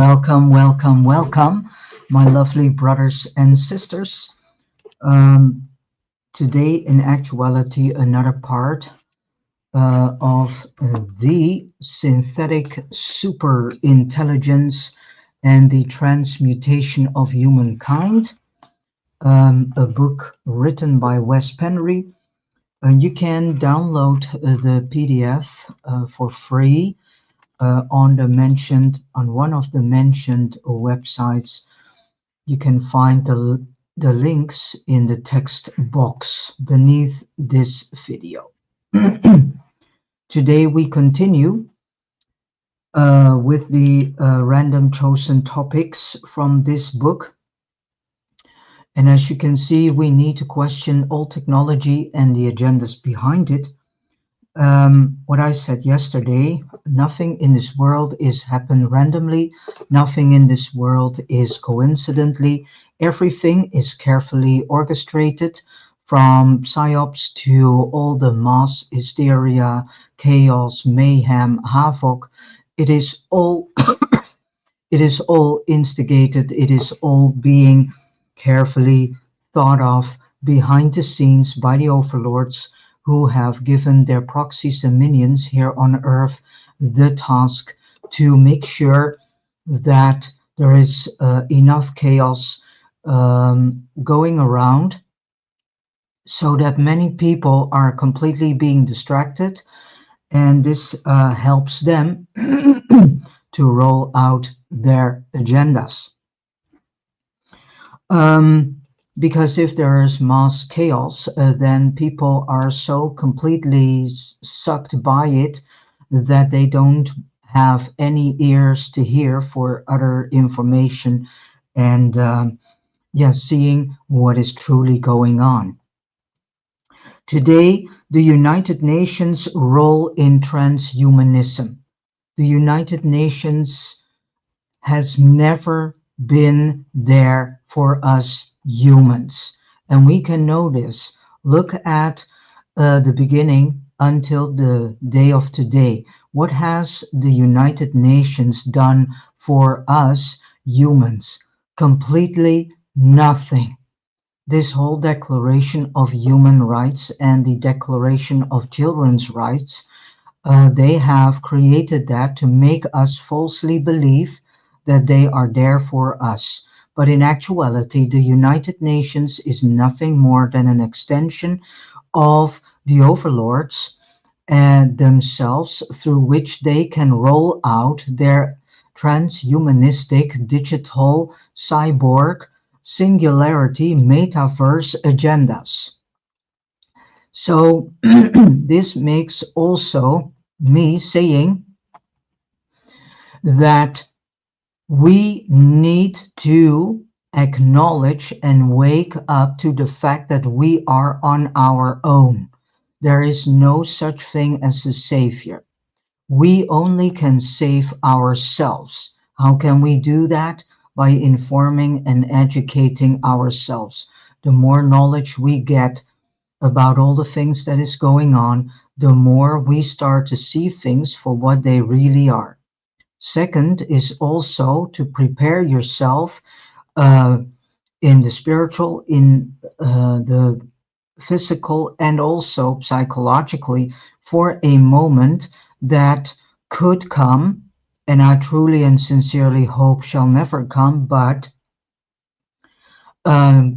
Welcome, welcome, welcome, my lovely brothers and sisters. Um, Today, in actuality, another part of the synthetic super intelligence and the transmutation of humankind, a book written by Wes Penry. You can download the PDF for free on one of the mentioned websites. You can find the links in the text box beneath this video. Today we continue with the random chosen topics from this book. And as you can see, we need to question all technology and the agendas behind it. What I said yesterday, nothing in this world is happened randomly. Nothing in this world is coincidentally. Everything is carefully orchestrated, from psyops to all the mass hysteria, chaos, mayhem, havoc. It is all it is all instigated. It is all being carefully thought of behind the scenes by the overlords, who have given their proxies and minions here on Earth the task to make sure that there is enough chaos going around, so that many people are completely being distracted, and this helps them to roll out their agendas. Because if there is mass chaos, then people are so completely sucked by it that they don't have any ears to hear for other information and seeing what is truly going on. Today, the United Nations' role in transhumanism. The United Nations has never been there for us humans, and we can know this. Look at the beginning until the day of today. What has the United Nations done for us humans? Completely nothing. This whole Declaration of Human Rights and the Declaration of Children's Rights, they have created that to make us falsely believe that they are there for us. But in actuality, the United Nations is nothing more than an extension of the overlords and themselves, through which they can roll out their transhumanistic, digital, cyborg, singularity, metaverse agendas. So this makes also me saying that we need to acknowledge and wake up to the fact that we are on our own. There is no such thing as a savior. We only can save ourselves. How can we do that? By informing and educating ourselves. The more knowledge we get about all the things that is going on, the more we start to see things for what they really are. Second is also to prepare yourself in the spiritual, in the physical, and also psychologically, for a moment that could come, and I truly and sincerely hope shall never come, but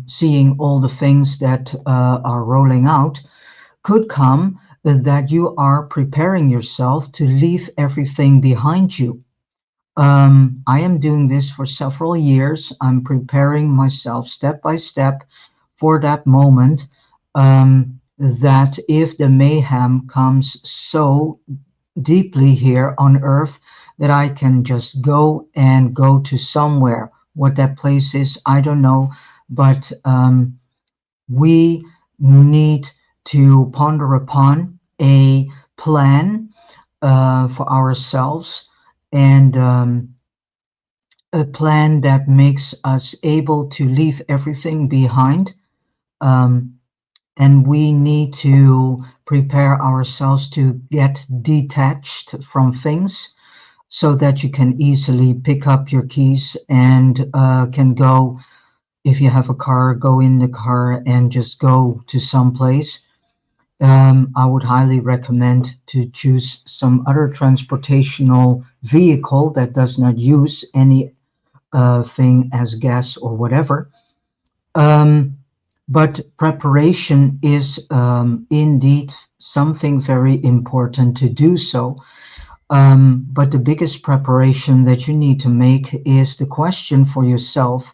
seeing all the things that are rolling out, could come, that you are preparing yourself to leave everything behind you. I am doing this for several years. I'm preparing myself step by step for that moment, that if the mayhem comes so deeply here on Earth, that I can just go to somewhere. What that place is, I don't know, but we need to ponder upon a plan for ourselves, and a plan that makes us able to leave everything behind. And we need to prepare ourselves to get detached from things, so that you can easily pick up your keys and can go, if you have a car, go in the car and just go to some place. I would highly recommend to choose some other transportational vehicle that does not use any thing as gas or whatever. Um, but preparation is indeed something very important to do so. But the biggest preparation that you need to make is the question for yourself: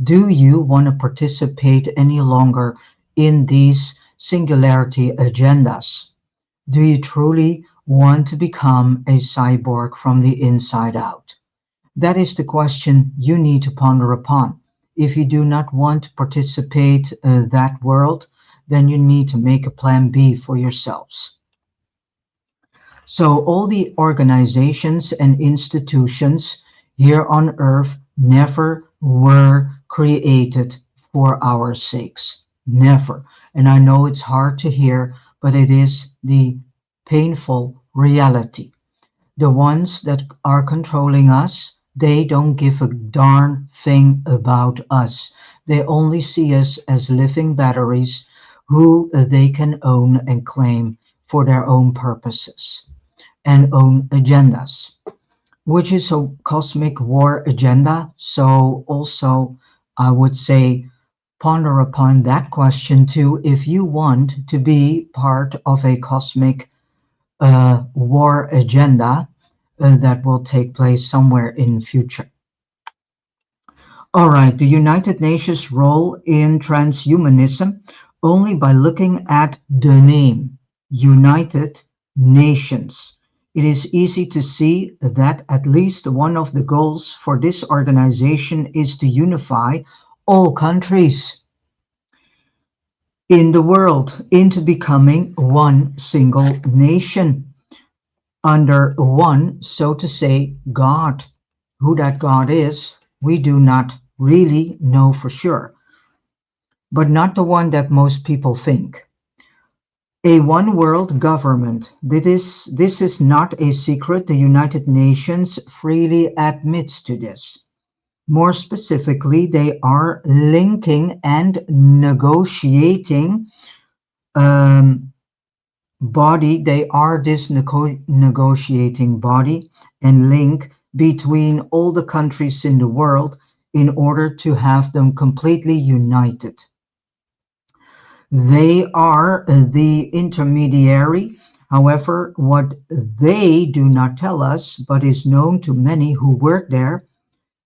do you want to participate any longer in these singularity agendas? Do you truly want to become a cyborg from the inside out? That is the question you need to ponder upon. If you do not want to participate that world, then you need to make a plan B for yourselves. So all the organizations and institutions here on earth never were created for our sakes. Never. And I know it's hard to hear, but it is the painful reality. The ones that are controlling us, they don't give a darn thing about us. They only see us as living batteries who they can own and claim for their own purposes and own agendas, which is a cosmic war agenda. So also, I would say, ponder upon that question too, if you want to be part of a cosmic war agenda that will take place somewhere in the future. All right, the United Nations role in transhumanism, only by looking at the name, United Nations. It is easy to see that at least one of the goals for this organization is to unify all countries in the world into becoming one single nation under one, so to say, God. Who that God is, we do not really know for sure, but not the one that most people think. A one world government. This is not a secret. The United Nations freely admits to this. More specifically, they are linking and negotiating body. They are this negotiating body and link between all the countries in the world in order to have them completely united. They are the intermediary. However, what they do not tell us, but is known to many who work there,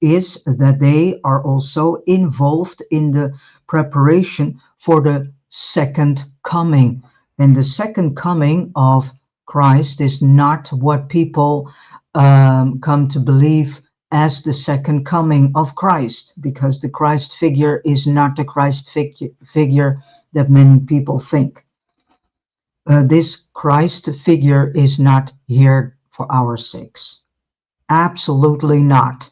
is that they are also involved in the preparation for the second coming. And the second coming of Christ is not what people come to believe as the second coming of Christ, because the Christ figure is not the Christ figure that many people think. This Christ figure is not here for our sakes. Absolutely not.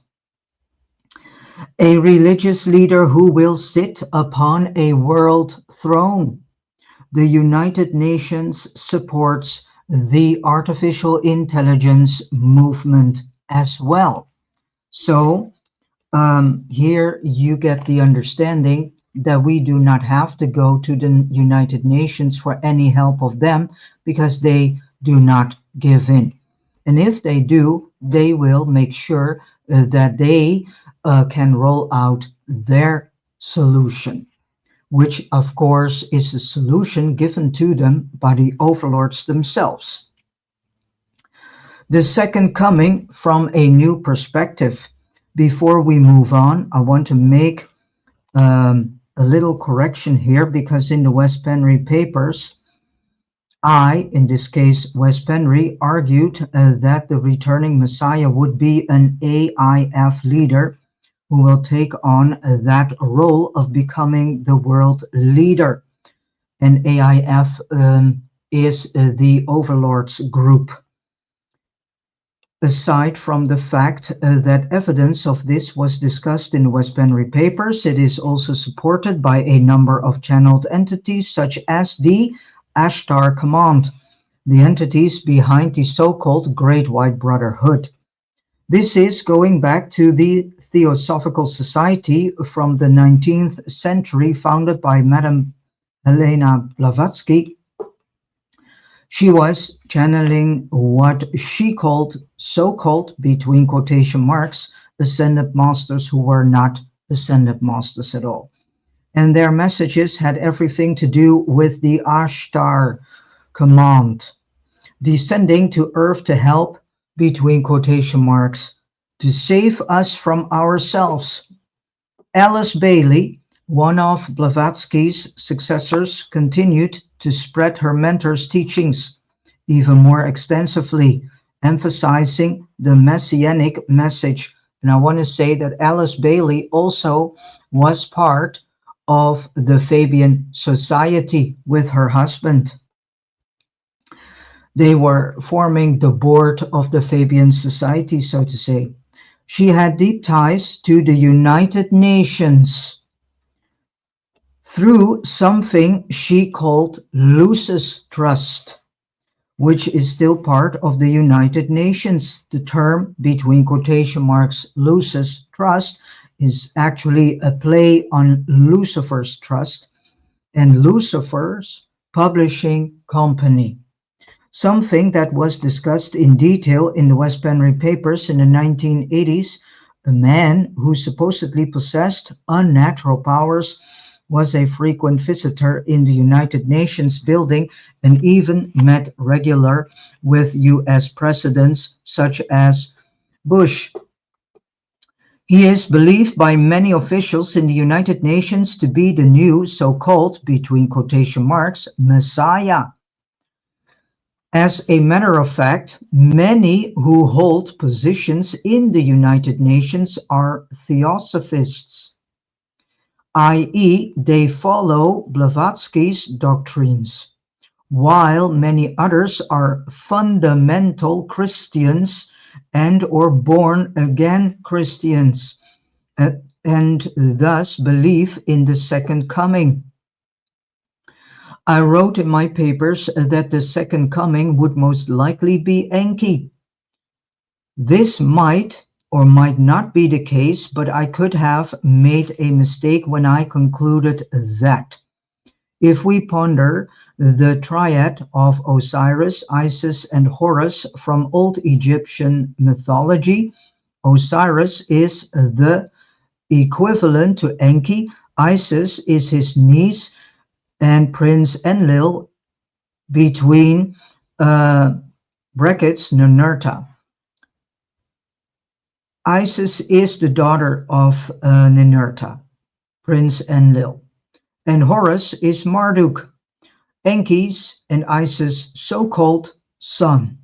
A religious leader who will sit upon a world throne. The United Nations supports the artificial intelligence movement as well. So here you get the understanding that we do not have to go to the United Nations for any help of them, because they do not give in. And if they do, they will make sure that they can roll out their solution, which of course is a solution given to them by the overlords themselves. The second coming from a new perspective. Before we move on, I want to make a little correction here, because in the Wes Penry papers, in this case, Wes Penry, argued that the returning Messiah would be an AIF leader who will take on that role of becoming the world leader. And AIF is the overlords group. Aside from the fact that evidence of this was discussed in the Wes Penry papers, it is also supported by a number of channeled entities, such as the Ashtar Command, the entities behind the so-called Great White Brotherhood. This is going back to the Theosophical Society from the 19th century, founded by Madame Helena Blavatsky. She was channeling what she called, so-called, between quotation marks, ascended masters who were not ascended masters at all. And their messages had everything to do with the Ashtar command, descending to earth to help, between quotation marks, to save us from ourselves. Alice Bailey, one of Blavatsky's successors, continued to spread her mentor's teachings even more extensively, emphasizing the messianic message. And I want to say that Alice Bailey also was part of the Fabian Society with her husband. They were forming the board of the Fabian Society, so to say. She had deep ties to the United Nations through something she called Lucis Trust, which is still part of the United Nations. The term, between quotation marks, Lucis Trust, is actually a play on Lucifer's Trust and Lucifer's publishing company. Something that was discussed in detail in the West Penry papers in the 1980s. A man who supposedly possessed unnatural powers was a frequent visitor in the United Nations building and even met regular with US presidents such as Bush. He is believed by many officials in the United Nations to be the new so-called, between quotation marks, Messiah. As a matter of fact, many who hold positions in the United Nations are theosophists, i.e., they follow Blavatsky's doctrines, while many others are fundamental Christians and or born-again Christians, and thus believe in the second coming. I wrote in my papers that the second coming would most likely be Enki. This might or might not be the case, but I could have made a mistake when I concluded that. If we ponder the triad of Osiris, Isis, and Horus from Old Egyptian mythology, Osiris is the equivalent to Enki, Isis is his niece, and Prince Enlil, between brackets, Ninurta. Isis is the daughter of Ninurta, Prince Enlil, and Horus is Marduk, Enki's and Isis' so-called son.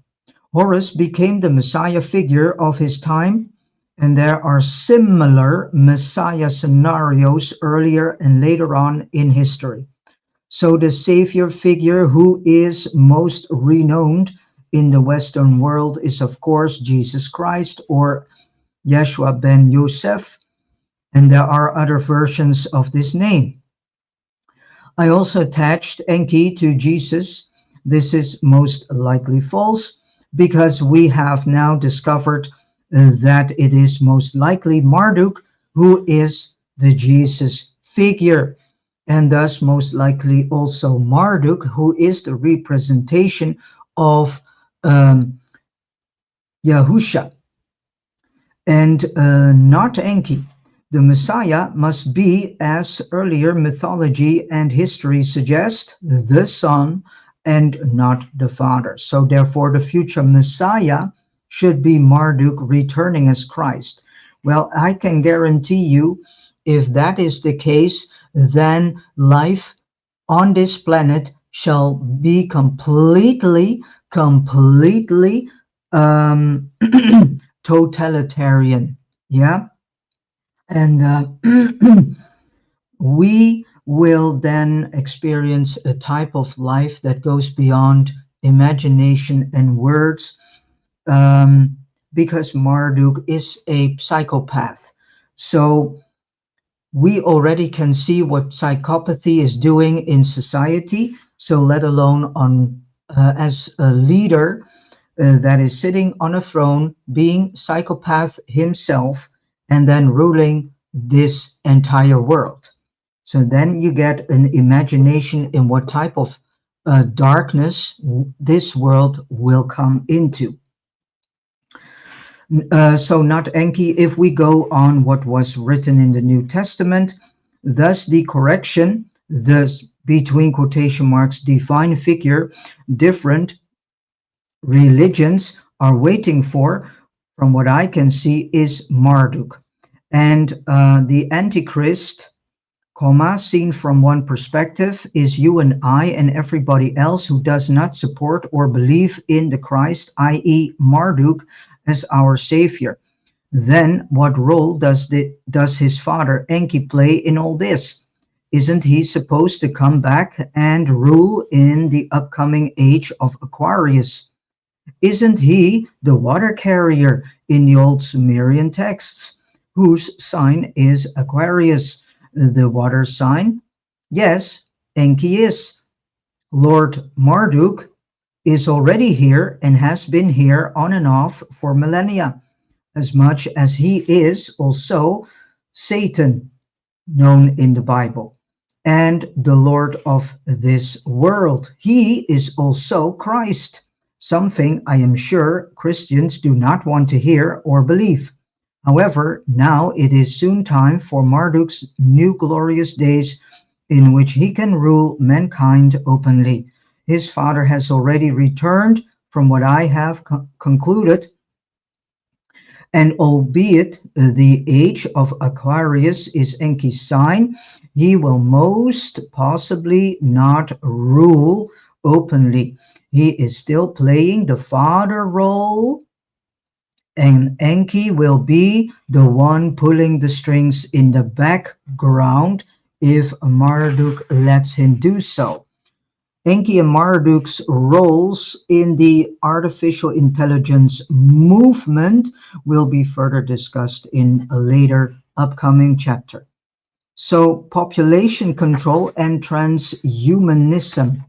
Horus became the Messiah figure of his time, and there are similar Messiah scenarios earlier and later on in history. So the savior figure who is most renowned in the Western world is, of course, Jesus Christ or Yeshua ben Yosef, and there are other versions of this name. I also attached Enki to Jesus. This is most likely false because we have now discovered that it is most likely Marduk who is the Jesus figure, and thus most likely also Marduk, who is the representation of Yahusha, and not Enki. The Messiah must be, as earlier mythology and history suggest, the Son and not the Father. So therefore the future Messiah should be Marduk returning as Christ. Well, I can guarantee you, if that is the case, then life on this planet shall be completely totalitarian. Yeah. And we will then experience a type of life that goes beyond imagination and words, because Marduk is a psychopath. So we already can see what psychopathy is doing in society. So let alone on as a leader, that is sitting on a throne, being psychopath himself, and then ruling this entire world. So then you get an imagination in what type of darkness this world will come into. So not Enki, if we go on what was written in the New Testament, thus the correction, thus between quotation marks, divine figure, different religions are waiting for, from what I can see, is Marduk. And the Antichrist, comma, seen from one perspective, is you and I and everybody else who does not support or believe in the Christ, i.e. Marduk, as our savior. Then what role does his father Enki play in all this? Isn't he supposed to come back and rule in the upcoming age of Aquarius? Isn't he the water carrier in the old Sumerian texts, whose sign is Aquarius, the water sign? Yes, Enki is. Lord Marduk is already here and has been here on and off for millennia, as much as he is also Satan, known in the Bible, and the Lord of this world. He is also Christ, something I am sure Christians do not want to hear or believe. However, now it is soon time for Marduk's new glorious days in which he can rule mankind openly. His father has already returned, from what I have concluded, and albeit the age of Aquarius is Enki's sign, he will most possibly not rule openly. He is still playing the father role, and Enki will be the one pulling the strings in the background if Marduk lets him do so. Enki and Marduk's roles in the artificial intelligence movement will be further discussed in a later upcoming chapter. So, population control and transhumanism.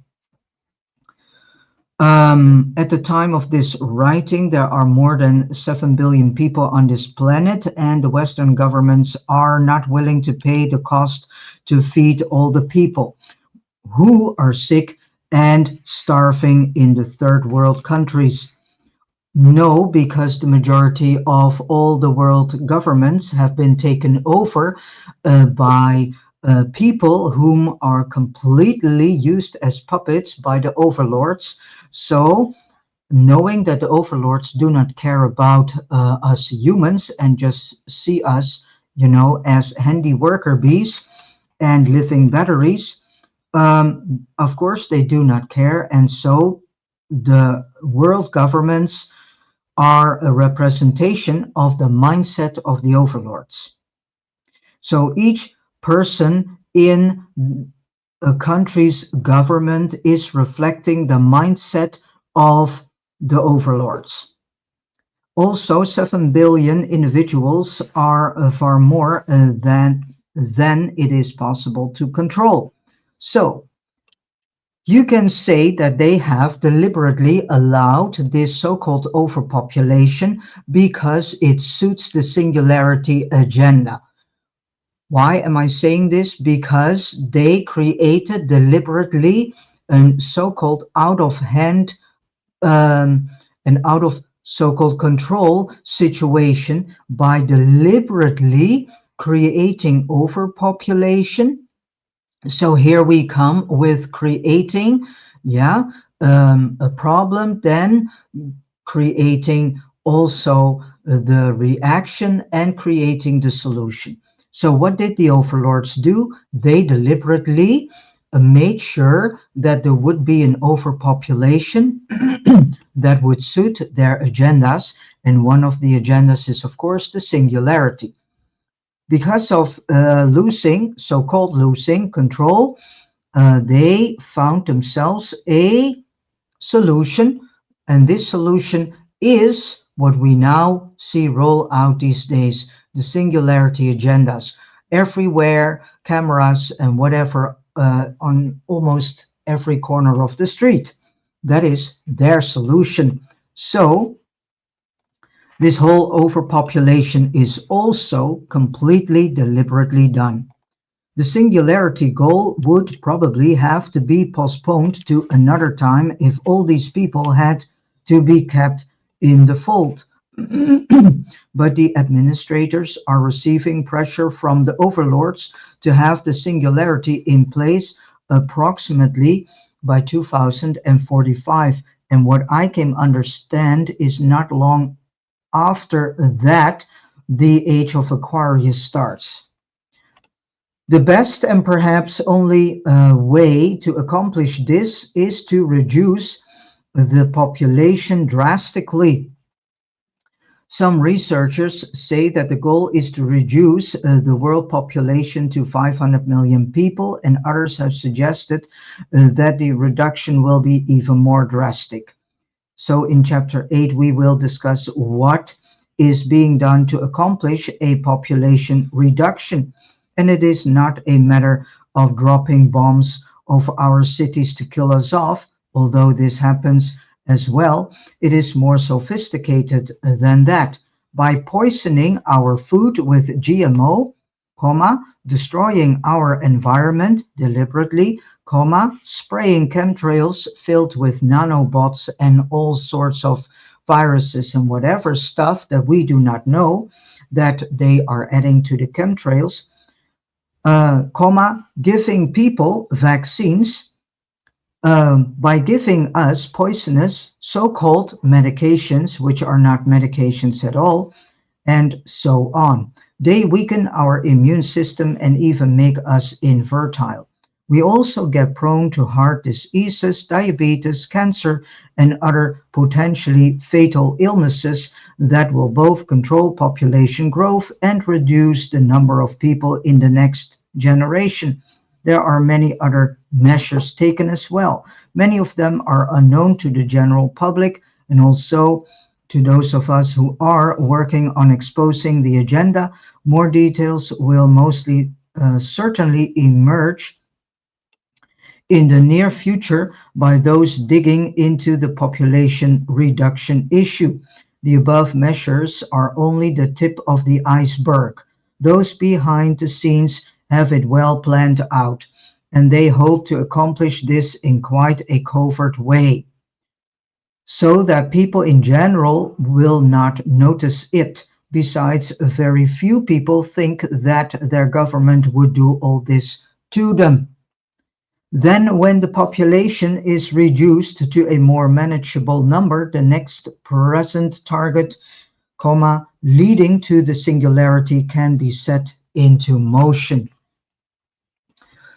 At the time of this writing, there are more than 7 billion people on this planet, and the Western governments are not willing to pay the cost to feed all the people who are sick and starving in the third world countries. No, because the majority of all the world governments have been taken over by people whom are completely used as puppets by the overlords. So, knowing that the overlords do not care about us humans and just see us, as handy worker bees and living batteries, of course, they do not care, and so the world governments are a representation of the mindset of the overlords. So each person in a country's government is reflecting the mindset of the overlords. Also, 7 billion individuals are far more than it is possible to control. So, you can say that they have deliberately allowed this so-called overpopulation because it suits the singularity agenda. Why am I saying this? Because they created deliberately a so-called out of hand and out of so-called control situation by deliberately creating overpopulation. So here we come with creating, a problem, then creating also the reaction and creating the solution. So what did the overlords do? They deliberately made sure that there would be an overpopulation that would suit their agendas. And one of the agendas is, of course, the singularity. Because of so-called losing control, they found themselves a solution, and this solution is what we now see roll out these days, the singularity agendas. Everywhere, cameras and whatever on almost every corner of the street. That is their solution. So this whole overpopulation is also completely deliberately done. The singularity goal would probably have to be postponed to another time if all these people had to be kept in the fold. But the administrators are receiving pressure from the overlords to have the singularity in place approximately by 2045. And what I can understand is not long after that, the age of Aquarius starts. The best and perhaps only way to accomplish this is to reduce the population drastically. Some researchers say that the goal is to reduce the world population to 500 million people, and others have suggested that the reduction will be even more drastic. So in chapter 8, we will discuss what is being done to accomplish a population reduction. And it is not a matter of dropping bombs over our cities to kill us off, although this happens as well. It is more sophisticated than that. By poisoning our food with GMO, destroying our environment deliberately, spraying chemtrails filled with nanobots and all sorts of viruses and whatever stuff that we do not know that they are adding to the chemtrails, giving people vaccines, by giving us poisonous so-called medications, which are not medications at all, and so on. They weaken our immune system and even make us infertile. We also get prone to heart diseases, diabetes, cancer, and other potentially fatal illnesses that will both control population growth and reduce the number of people in the next generation. There are many other measures taken as well. Many of them are unknown to the general public and also to those of us who are working on exposing the agenda. More details will mostly certainly emerge in the near future by those digging into the population reduction issue. The above measures are only the tip of the iceberg. Those behind the scenes have it well planned out, and they hope to accomplish this in quite a covert way, so that people in general will not notice it. Besides, very few people think that their government would do all this to them. Then, when the population is reduced to a more manageable number, the next present target, leading to the singularity can be set into motion.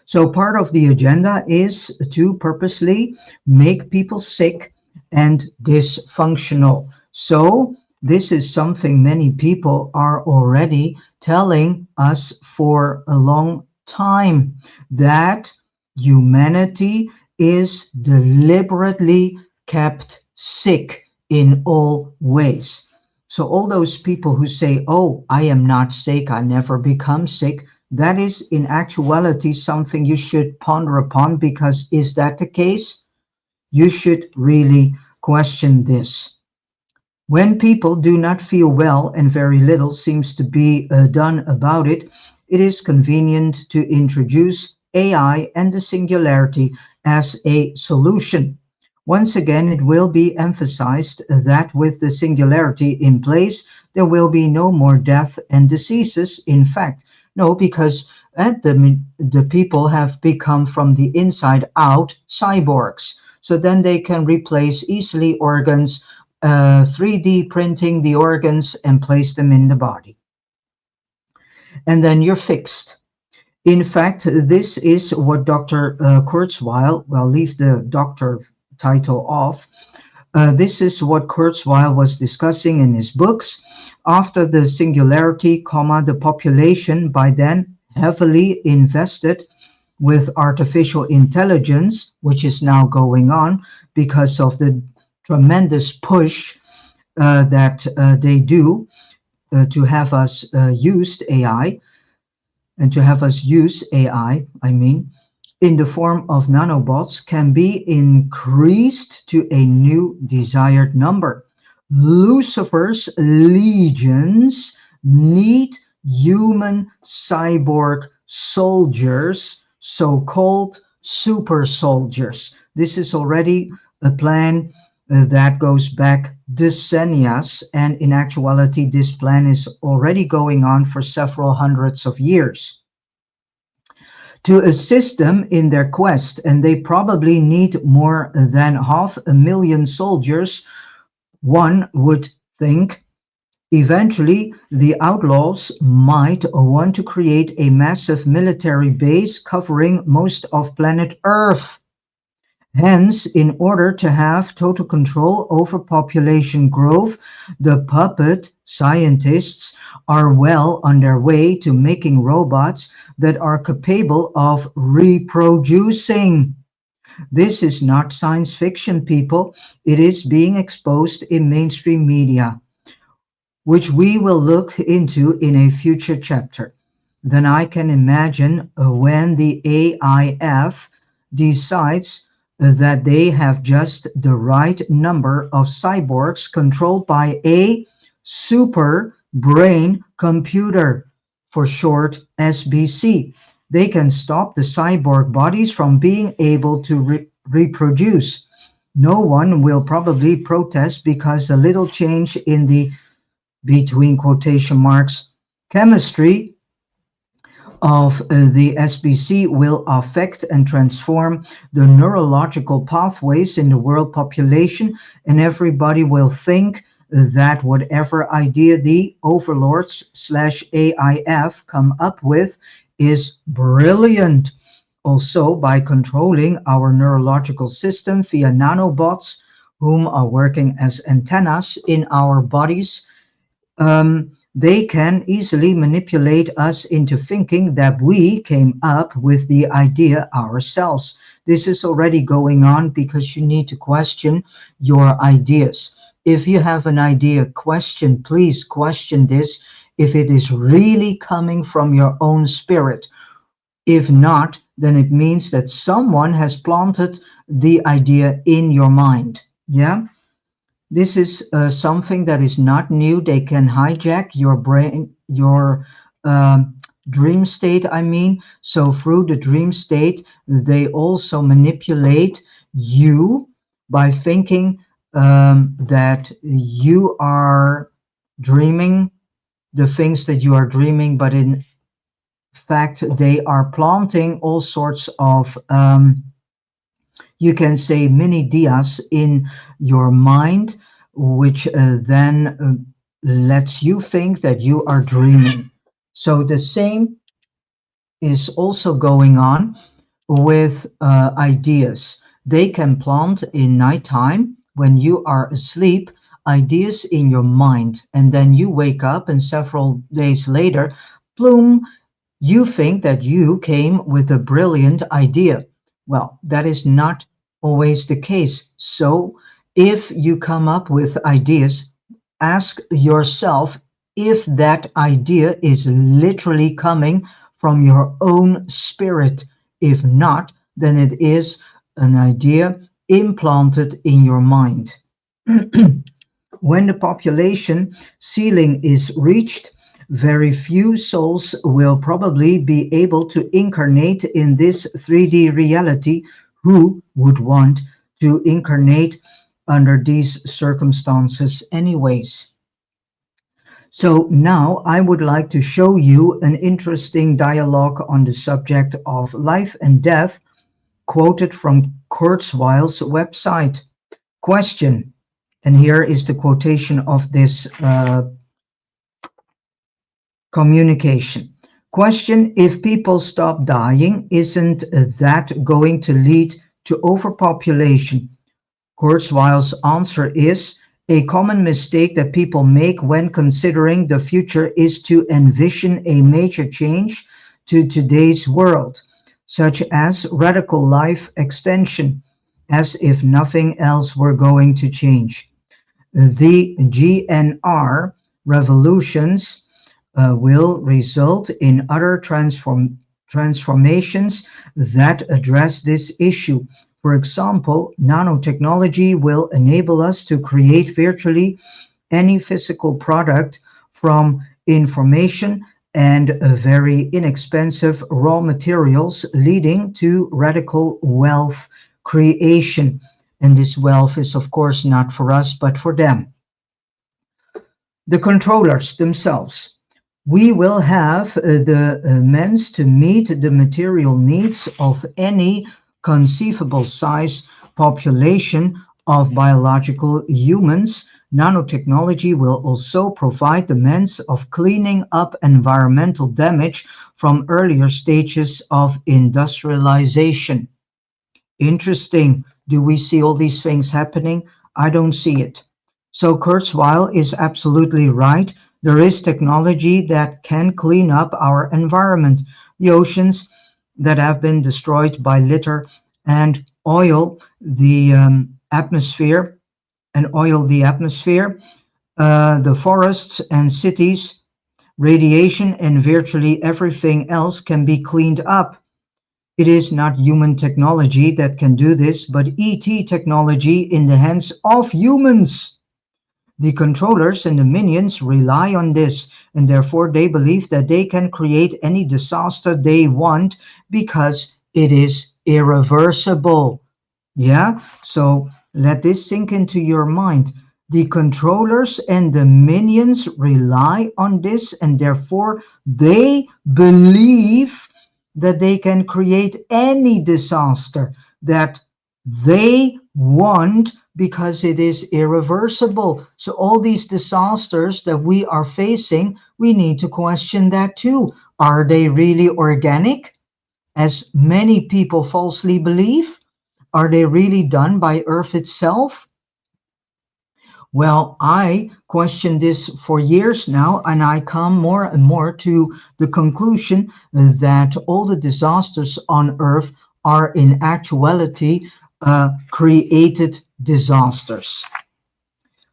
So part of the agenda is to purposely make people sick and dysfunctional. So this is something many people are already telling us for a long time, that humanity is deliberately kept sick in all ways. So all those people who say, oh, I am not sick, I never become sick, that is in actuality something you should ponder upon, because is that the case? You should really question this. When people do not feel well and very little seems to be done about it, it is convenient to introduce AI and the singularity as a solution. Once again, it will be emphasized that with the singularity in place, there will be no more death and diseases. In fact, no, because the people have become from the inside out cyborgs. So then they can replace easily organs, 3D printing the organs and place them in the body. And then you're fixed. In fact, this is what Dr. Kurzweil, well, leave the doctor title off. This is what Kurzweil was discussing in his books. After the singularity, the population by then heavily invested with artificial intelligence, which is now going on because of the tremendous push that they do to have us use AI, and to have us use AI, in the form of nanobots, can be increased to a new desired number. Lucifer's legions need human cyborg soldiers, so-called super soldiers. This is already a plan that goes back decennia, and in actuality, this plan is already going on for several hundreds of years to assist them in their quest, and they probably need more than 500,000 soldiers, one would think. Eventually, the outlaws might want to create a massive military base covering most of planet Earth. Hence, in order to have total control over population growth, the puppet scientists are well on their way to making robots that are capable of reproducing. This is not science fiction, people. It is being exposed in mainstream media, which we will look into in a future chapter. Then I can imagine when the AIF decides that they have just the right number of cyborgs controlled by a super brain computer, for short SBC. They can stop the cyborg bodies from being able to reproduce. No one will probably protest because a little change in the, between quotation marks, chemistry of the SBC will affect and transform the neurological pathways in the world population, and everybody will think that whatever idea the overlords slash AIF come up with is brilliant. Also, by controlling our neurological system via nanobots, whom are working as antennas in our bodies, they can easily manipulate us into thinking that we came up with the idea ourselves. This is already going on because you need to question your ideas. If you have an idea, please question this if it is really coming from your own spirit. If not, then it means that someone has planted the idea in your mind. Yeah? This is something that is not new. They can hijack your brain, your dream state, I mean. So through the dream state, they also manipulate you by thinking that you are dreaming the things that you are dreaming, but in fact, they are planting all sorts of you can say mini dias in your mind, which then lets you think that you are dreaming. So the same is also going on with ideas. They can plant in nighttime when you are asleep ideas in your mind, and then you wake up and several days later, bloom, you think that you came with a brilliant idea. Well, that is not always the case. So if you come up with ideas, ask yourself if that idea is literally coming from your own spirit. If not, then it is an idea implanted in your mind. When the population ceiling is reached, very few souls will probably be able to incarnate in this 3D reality. Who would want to incarnate under these circumstances anyways? So now I would like to show you an interesting dialogue on the subject of life and death, quoted from Kurzweil's website. Question, and here is the quotation of this communication. Question, if people stop dying, isn't that going to lead to overpopulation? Kurzweil's answer is, a common mistake that people make when considering the future is to envision a major change to today's world, such as radical life extension, as if nothing else were going to change. The GNR revolutions will result in other transformations that address this issue. For example, nanotechnology will enable us to create virtually any physical product from information and very inexpensive raw materials, leading to radical wealth creation. And this wealth is, of course, not for us, but for them. The controllers themselves. We will have the means to meet the material needs of any conceivable size population of biological humans. Nanotechnology will also provide the means of cleaning up environmental damage from earlier stages of industrialization. Interesting. Do we see all these things happening? I don't see it. So Kurzweil is absolutely right. There is technology that can clean up our environment. The oceans that have been destroyed by litter and oil, the atmosphere, the forests and cities, radiation, and virtually everything else can be cleaned up. It is not human technology that can do this, but ET technology in the hands of humans. The controllers and the minions rely on this, and therefore they believe that they can create any disaster they want because it is irreversible. Yeah, so let this sink into your mind. The controllers and the minions rely on this, and therefore they believe that they can create any disaster that they want because it is irreversible. So all these disasters that we are facing, we need to question that too. Are they really organic, as many people falsely believe? Are they really done by Earth itself? Well, I questioned this for years now, and I come more and more to the conclusion that all the disasters on Earth are in actuality created disasters.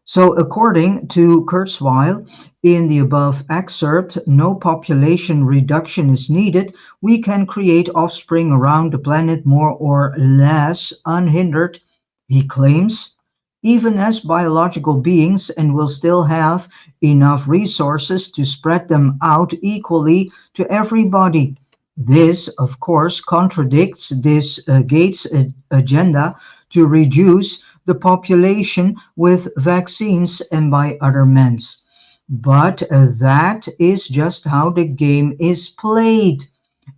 So according to Kurzweil, in the above excerpt, no population reduction is needed. We can create offspring around the planet more or less unhindered, he claims, even as biological beings, and will still have enough resources to spread them out equally to everybody. This, of course, contradicts this Gates agenda to reduce the population with vaccines and by other means. But that is just how the game is played.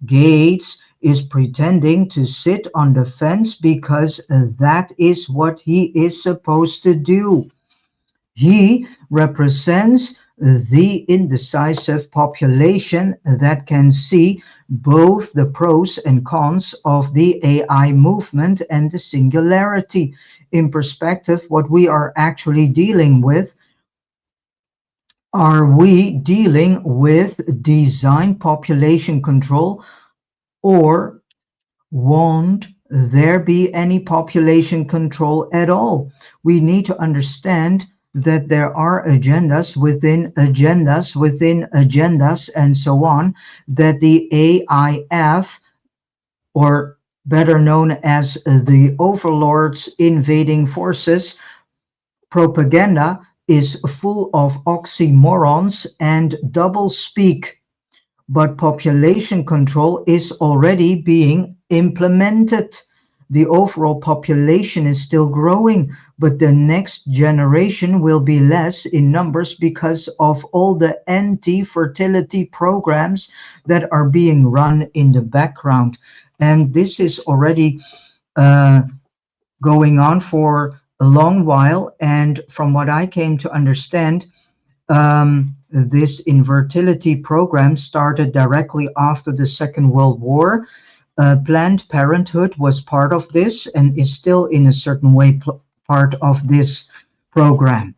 Gates is pretending to sit on the fence because that is what he is supposed to do. He represents the indecisive population that can see both the pros and cons of the AI movement and the singularity. In perspective, what we are actually dealing with, are we dealing with design population control, or won't there be any population control at all? We need to understand that there are agendas within agendas within agendas and so on, that the AIF, or better known as the overlords invading forces, propaganda is full of oxymorons and doublespeak. But population control is already being implemented. The overall population is still growing, but the next generation will be less in numbers because of all the anti-fertility programs that are being run in the background. And this is already going on for a long while. And from what I came to understand, this infertility program started directly after the Second World War. Planned Parenthood was part of this and is still in a certain way part of this program.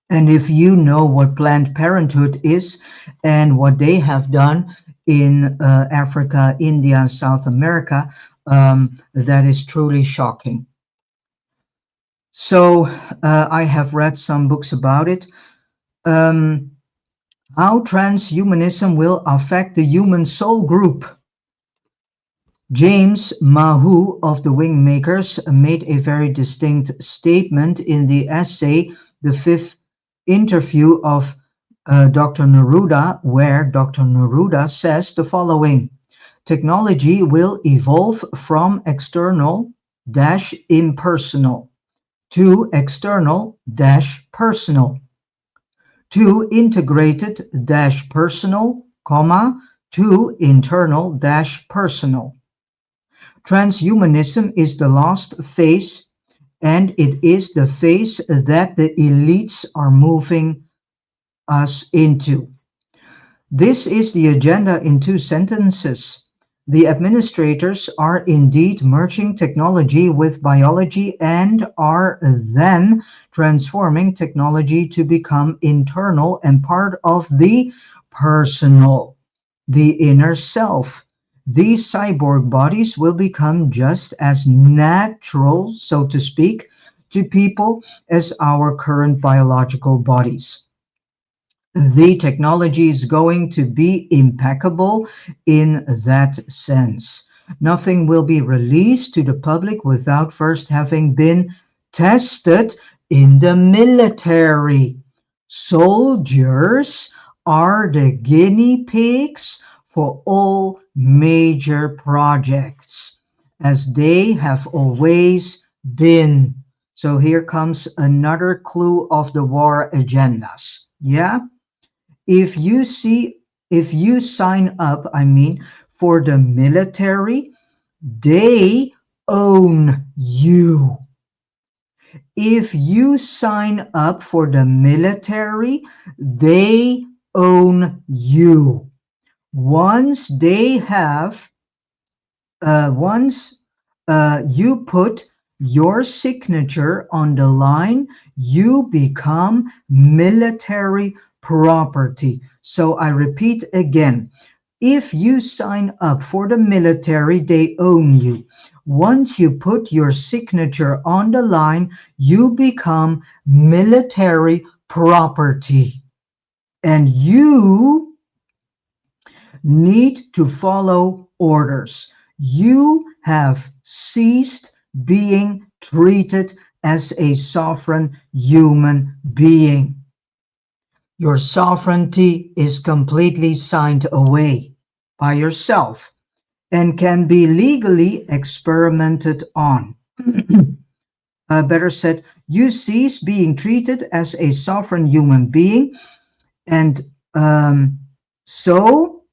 And if you know what Planned Parenthood is and what they have done in Africa, India, South America, that is truly shocking. So I have read some books about it. How transhumanism will affect the human soul group. James Mahu of the Wingmakers made a very distinct statement in the essay, The Fifth Interview of Dr. Neruda, where Dr. Neruda says the following: technology will evolve from external-impersonal to external-personal to integrated-personal, to internal-personal. Transhumanism is the last phase, and it is the phase that the elites are moving us into. This is the agenda in 2 sentences. The administrators are indeed merging technology with biology and are then transforming technology to become internal and part of the personal, the inner self. These cyborg bodies will become just as natural, so to speak, to people as our current biological bodies. The technology is going to be impeccable in that sense. Nothing will be released to the public without first having been tested in the military. Soldiers are the guinea pigs for all major projects, as they have always been. So here comes another clue of the war agendas. Yeah? If you sign up, for the military, they own you. If you sign up for the military, they own you. Once they have once you put your signature on the line, you become military property. So I repeat again, if you sign up for the military, they own you. Once you put your signature on the line, you become military property. And you need to follow orders. You have ceased being treated as a sovereign human being. Your sovereignty is completely signed away by yourself and can be legally experimented on. Better said, you cease being treated as a sovereign human being, and so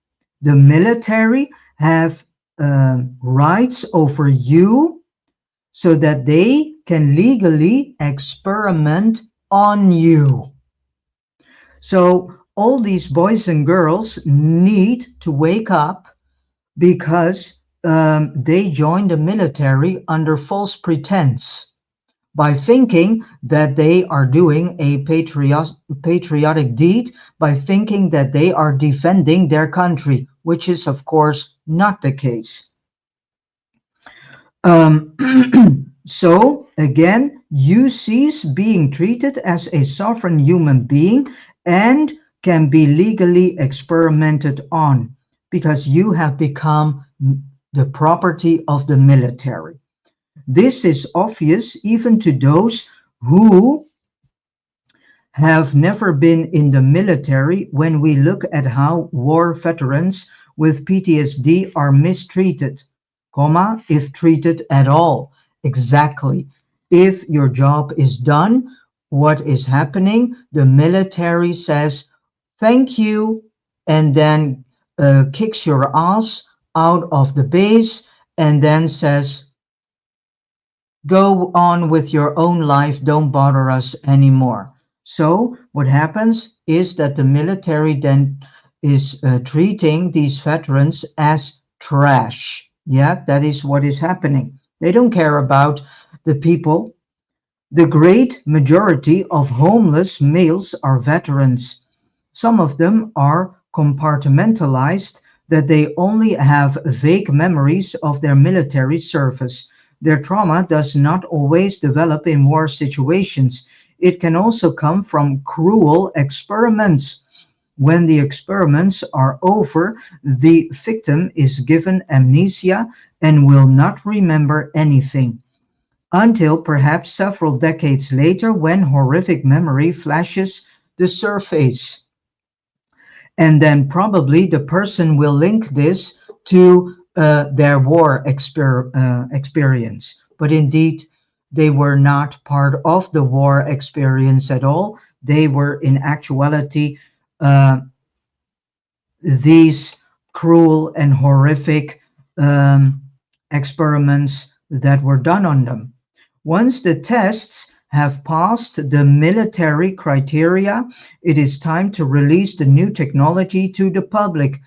the military have rights over you so that they can legally experiment on you. So all these boys and girls need to wake up because they join the military under false pretense by thinking that they are doing a patriotic deed, by thinking that they are defending their country, which is of course not the case. So again, you cease being treated as a sovereign human being and can be legally experimented on because you have become the property of the military. This is obvious even to those who have never been in the military when we look at how war veterans with PTSD are mistreated, if treated at all. Exactly. If your job is done, what is happening? The military says, thank you, and then kicks your ass out of the base and then says, go on with your own life, don't bother us anymore. So what happens is that the military then is treating these veterans as trash. Yeah, that is what is happening. They don't care about the people. The great majority of homeless males are veterans. Some of them are compartmentalized, that they only have vague memories of their military service. Their trauma does not always develop in war situations. It can also come from cruel experiments. When the experiments are over, the victim is given amnesia and will not remember anything until perhaps several decades later when horrific memory flashes the surface. And then probably the person will link this to their war experience. But indeed, they were not part of the war experience at all. They were in actuality uh, these cruel and horrific um, experiments that were done on them. Once the tests have passed the military criteria, it is time to release the new technology to the public.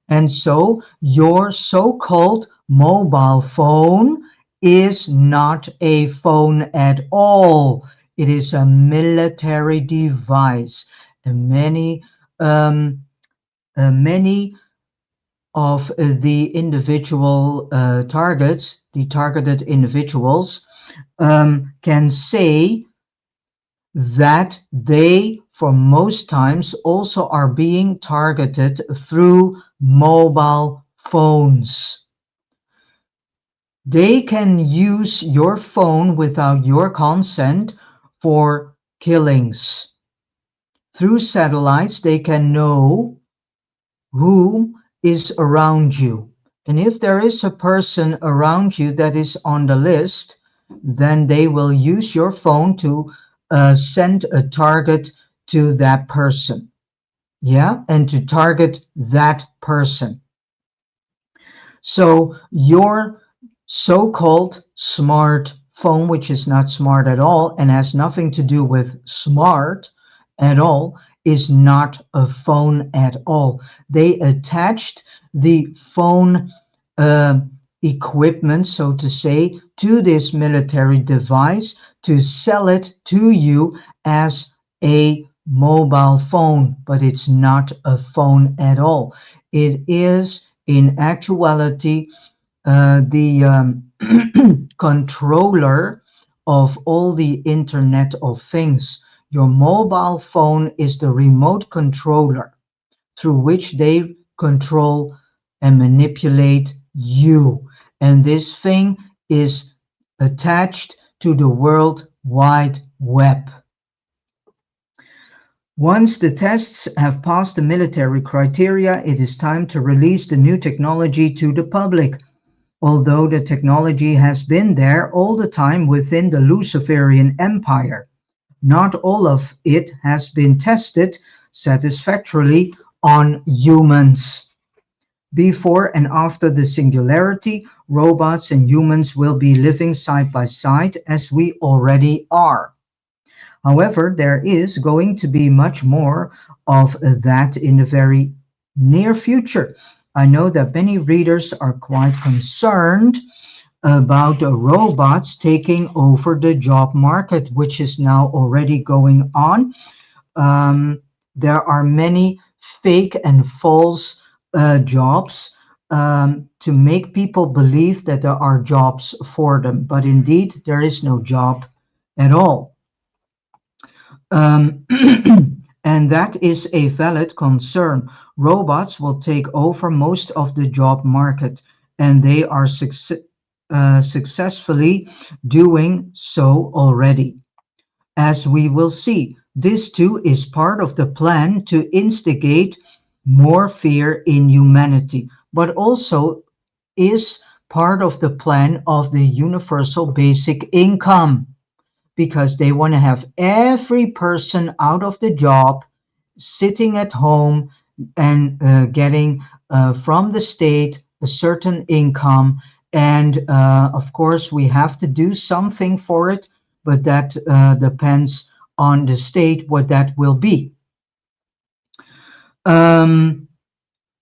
And so your so-called mobile phone is not a phone at all. It is a military device. And many of the individual targets, the targeted individuals, can say that they, for most times, also are being targeted through mobile phones. They can use your phone without your consent for killings. Through satellites, they can know who is around you. And if there is a person around you that is on the list, then they will use your phone to send a target to that person. Yeah, and to target that person. So your so-called smart phone, which is not smart at all and has nothing to do with smart at all, is not a phone at all. They attached the phone uh, equipment, so to say, to this military device to sell it to you as a mobile phone, but it's not a phone at all. It is in actuality the controller of all the Internet of Things. Your mobile phone is the remote controller through which they control and manipulate you. And this thing is attached to the World Wide Web. Once the tests have passed the military criteria, it is time to release the new technology to the public. Although the technology has been there all the time within the Luciferian Empire, not all of it has been tested satisfactorily on humans. Before and after the singularity, robots and humans will be living side by side as we already are. However, there is going to be much more of that in the very near future. I know that many readers are quite concerned about the robots taking over the job market, which is now already going on. There are many fake and false jobs to make people believe that there are jobs for them, but indeed there is no job at all. Um, and that is a valid concern. Robots will take over most of the job market, and they are successfully doing so already. As we will see, this too is part of the plan to instigate more fear in humanity, but also is part of the plan of the universal basic income, because they want to have every person out of the job, sitting at home and getting from the state a certain income. And of course, we have to do something for it, but that depends on the state what that will be.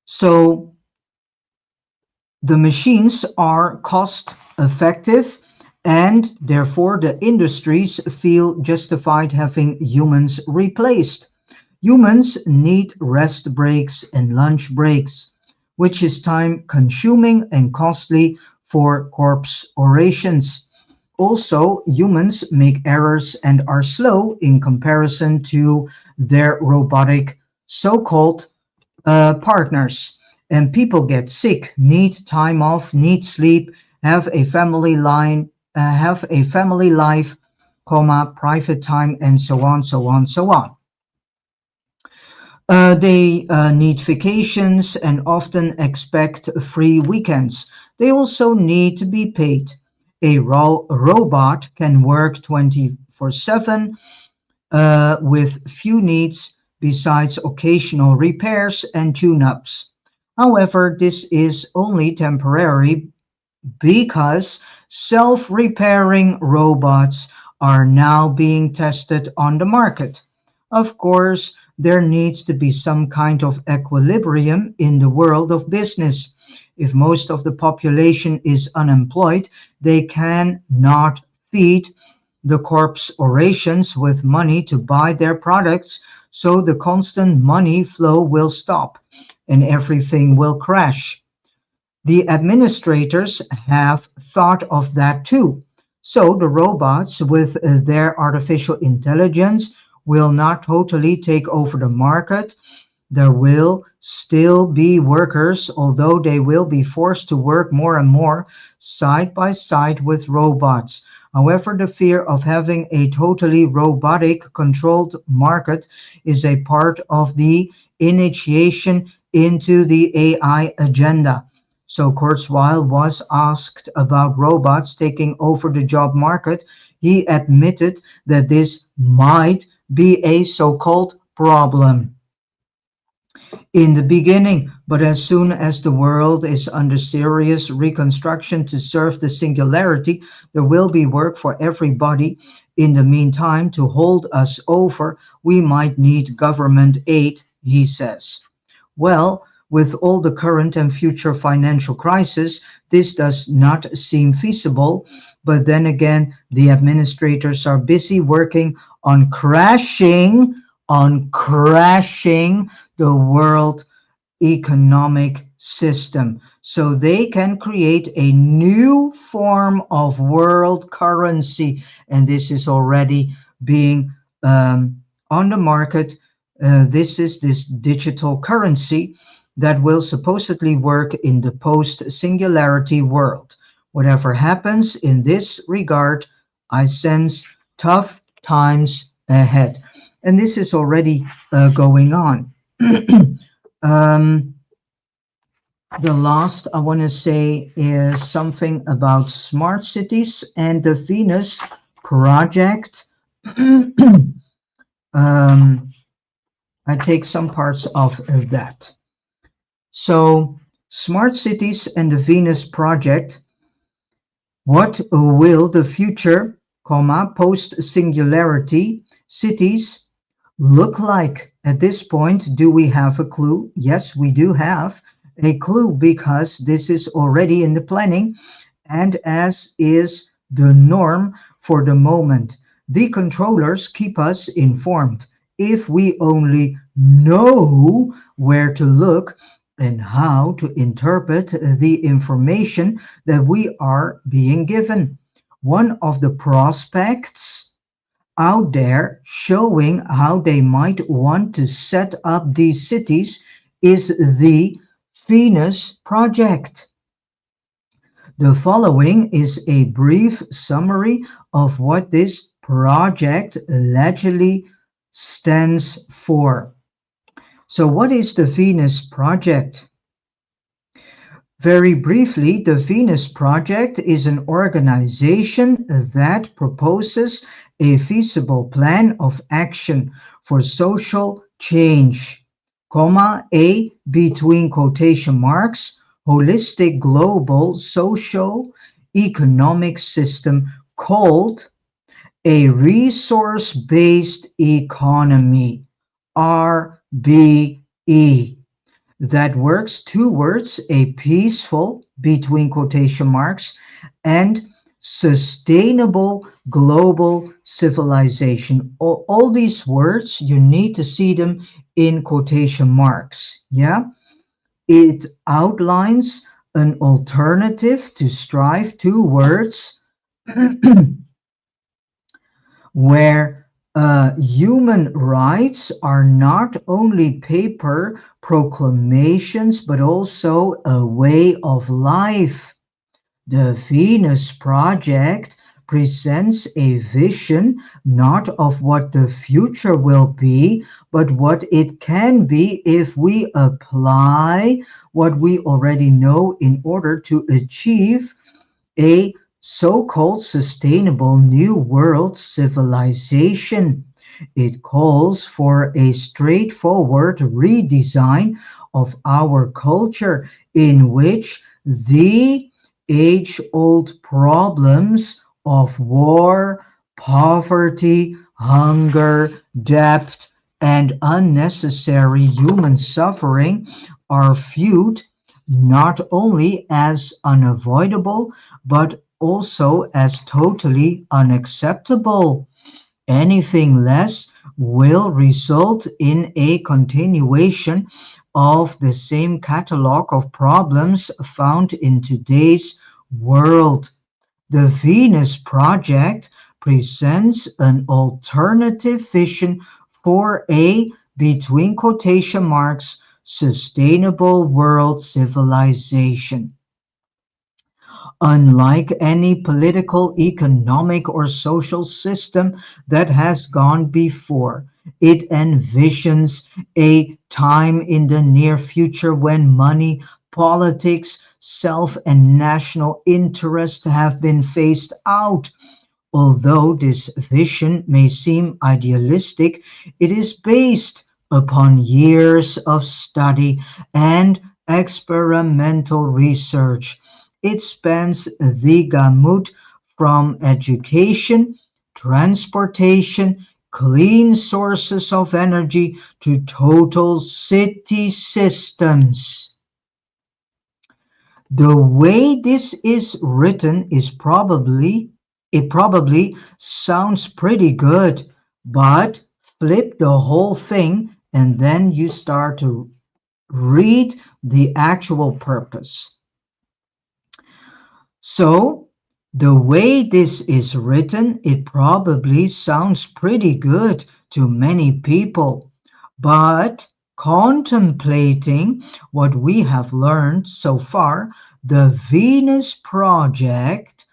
So the machines are cost effective, and therefore the industries feel justified having humans replaced. Humans need rest breaks and lunch breaks, which is time consuming and costly for corporations. Also, humans make errors and are slow in comparison to their robotic so-called partners. And people get sick, need time off, need sleep, have a have a family life, comma, private time, and so on, so on, so on. They need vacations and often expect free weekends. They also need to be paid. A robot can work 24/7 with few needs besides occasional repairs and tune-ups. However, this is only temporary because self-repairing robots are now being tested on the market. Of course, there needs to be some kind of equilibrium in the world of business. If most of the population is unemployed, they cannot feed the corporations with money to buy their products, so the constant money flow will stop and everything will crash. The administrators have thought of that too. So the robots with their artificial intelligence will not totally take over the market. There will still be workers, although they will be forced to work more and more side by side with robots. However, the fear of having a totally robotic controlled market is a part of the initiation into the AI agenda. So Kurzweil was asked about robots taking over the job market. He admitted that this might be a so-called problem in the beginning, but as soon as the world is under serious reconstruction to serve the singularity, there will be work for everybody. In the meantime, to hold us over, we might need government aid, he says. Well, with all the current and future financial crisis, this does not seem feasible. But then again, the administrators are busy working on crashing the world economic system so they can create a new form of world currency, and this is already being on the market. This is this digital currency that will supposedly work in the post-singularity world. Whatever happens in this regard, I sense tough times ahead, and this is already going on. um, the last I want to say is something about smart cities and the Venus project. I take some parts of that. So, smart cities and the Venus project. What will the future, post-singularity cities look like? At this point, do we have a clue? Yes, we do have a clue because this is already in the planning and as is the norm for the moment. The controllers keep us informed. If we only know where to look and how to interpret the information that we are being given. One of the prospects out there showing how they might want to set up these cities is the Venus project. The following is a brief summary of what this project allegedly stands for. So what is the Venus project? Very briefly, the Venus project is an organization that proposes a feasible plan of action for social change, a between quotation marks, holistic global socio-economic system called a resource-based economy, RBE, that works towards a peaceful, between quotation marks, and sustainable global civilization. All these words, you need to see them in quotation marks. Yeah, it outlines an alternative to strive towards where Human rights are not only paper proclamations, but also a way of life. The Venus Project presents a vision not of what the future will be, but what it can be if we apply what we already know in order to achieve a so-called sustainable new world civilization. It calls for a straightforward redesign of our culture in which the age-old problems of war, poverty, hunger, debt, and unnecessary human suffering are viewed not only as unavoidable but also as totally unacceptable. Anything less will result in a continuation of the same catalog of problems found in today's world. The Venus Project presents an alternative vision for a, between quotation marks, sustainable world civilization. Unlike any political, economic, or social system that has gone before, it envisions a time in the near future when money, politics, self, and national interest have been phased out. Although this vision may seem idealistic, it is based upon years of study and experimental research. It spans the gamut from education, transportation, clean sources of energy to total city systems. The way this is written is probably sounds pretty good, but flip the whole thing and then you start to read the actual purpose. So, the way this is written, it probably sounds pretty good to many people, but contemplating what we have learned so far, the Venus Project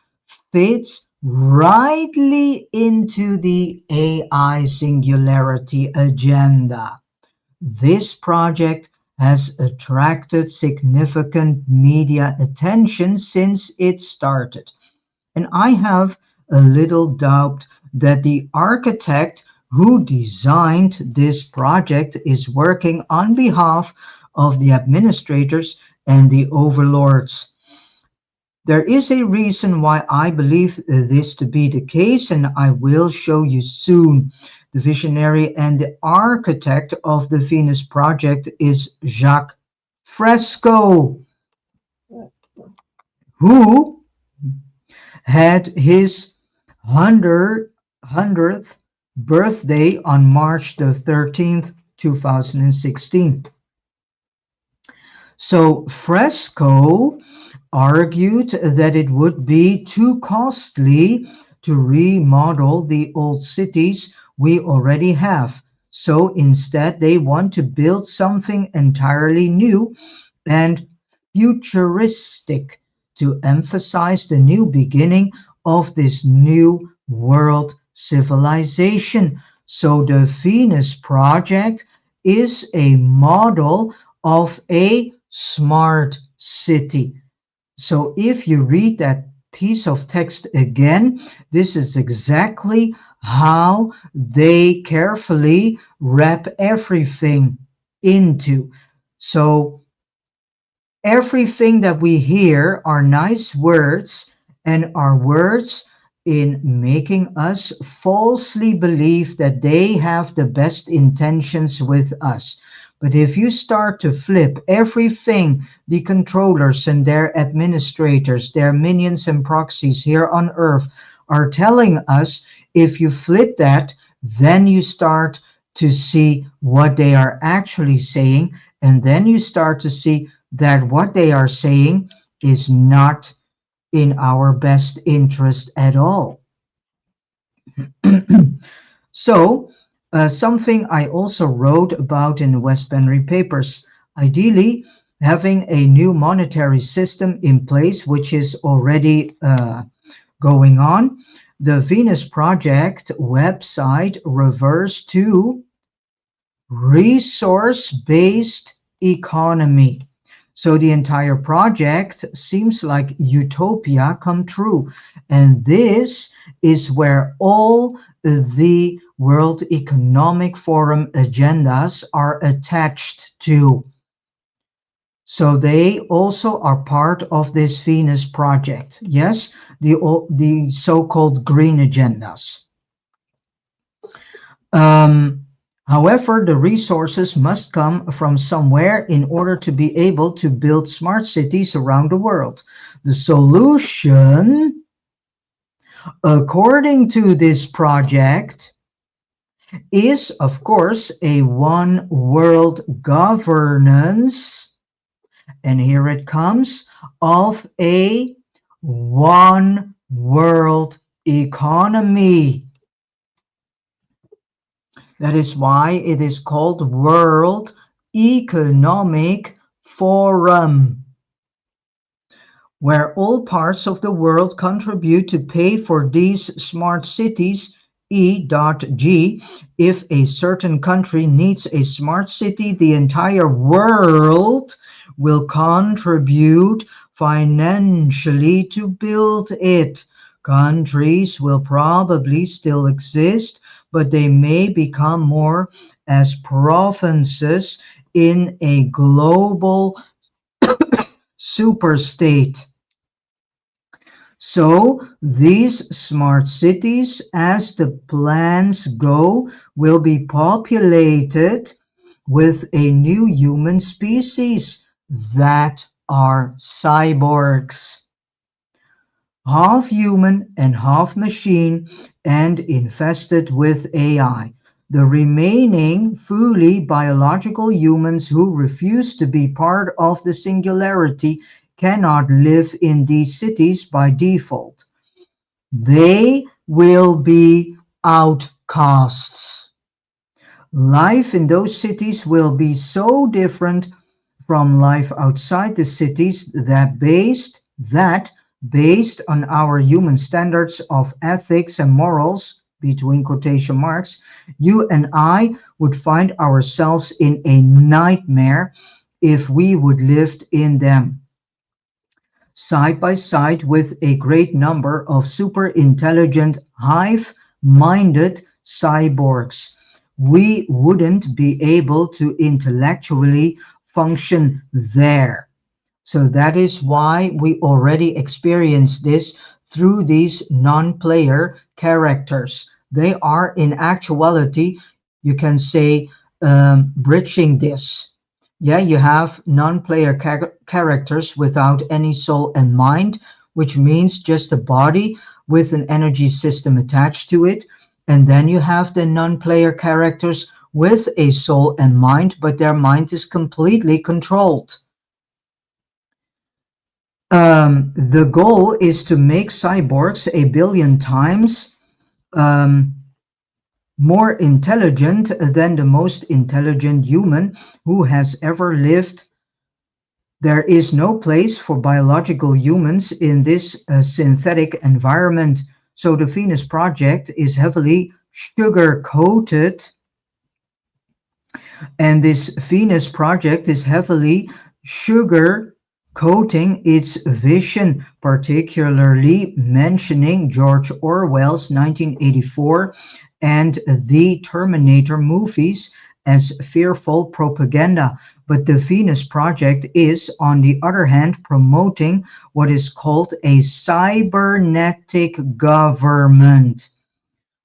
fits rightly into the AI singularity agenda. This project has attracted significant media attention since it started, and I have a little doubt that the architect who designed this project is working on behalf of the administrators and the overlords. There is a reason why I believe this to be the case, and I will show you soon. The visionary and the architect of the Venus Project is Jacques Fresco, who had his 100th birthday on March the 13th, 2016. So Fresco argued that it would be too costly to remodel the old cities we already have. So instead, they want to build something entirely new and futuristic to emphasize the new beginning of this new world civilization. So the Venus Project is a model of a smart city. So if you read that piece of text again, this is exactly how they carefully wrap everything into. So everything that we hear are nice words and are words in making us falsely believe that they have the best intentions with us. But if you start to flip everything the controllers and their administrators, their minions and proxies here on earth are telling us, if you flip that, then you start to see what they are actually saying, and then you start to see that what they are saying is not in our best interest at all. So, something I also wrote about in the West Benry papers. Ideally, having a new monetary system in place, which is already going on. The Venus Project website refers to resource-based economy. So the entire project seems like utopia come true. And this is where all the World Economic Forum agendas are attached to. So they also are part of this Venus project. Yes, the so-called green agendas. Um, However, the resources must come from somewhere in order to be able to build smart cities around the world. The solution, according to this project, is, of course, a one world governance, and here it comes, of a one world economy. That is why it is called World Economic Forum, where all parts of the world contribute to pay for these smart cities. E.G. If a certain country needs a smart city, the entire world will contribute financially to build it. Countries will probably still exist, but they may become more as provinces in a global superstate. So these smart cities, as the plans go, will be populated with a new human species that are cyborgs, half human and half machine, and infested with AI. The remaining fully biological humans who refuse to be part of the singularity cannot live in these cities by default. They will be outcasts. Life in those cities will be so different from life outside the cities that based on our human standards of ethics and morals, between quotation marks, you and I would find ourselves in a nightmare if we would live in them, side by side with a great number of super intelligent, hive-minded cyborgs. We wouldn't be able to intellectually function there. So that is why we already experience this through these non-player characters. They are in actuality, you can say, bridging this. Yeah, you have non-player characters without any soul and mind, which means just a body with an energy system attached to it. And then you have the non-player characters with a soul and mind, but their mind is completely controlled. The goal is to make cyborgs a billion times um, more intelligent than the most intelligent human who has ever lived. There is no place for biological humans in this synthetic environment. So the Venus Project is heavily sugar coated, and this Venus Project is heavily sugar coating its vision, particularly mentioning George Orwell's 1984 and the Terminator movies as fearful propaganda. But the Venus Project is, on the other hand, promoting what is called a cybernetic government,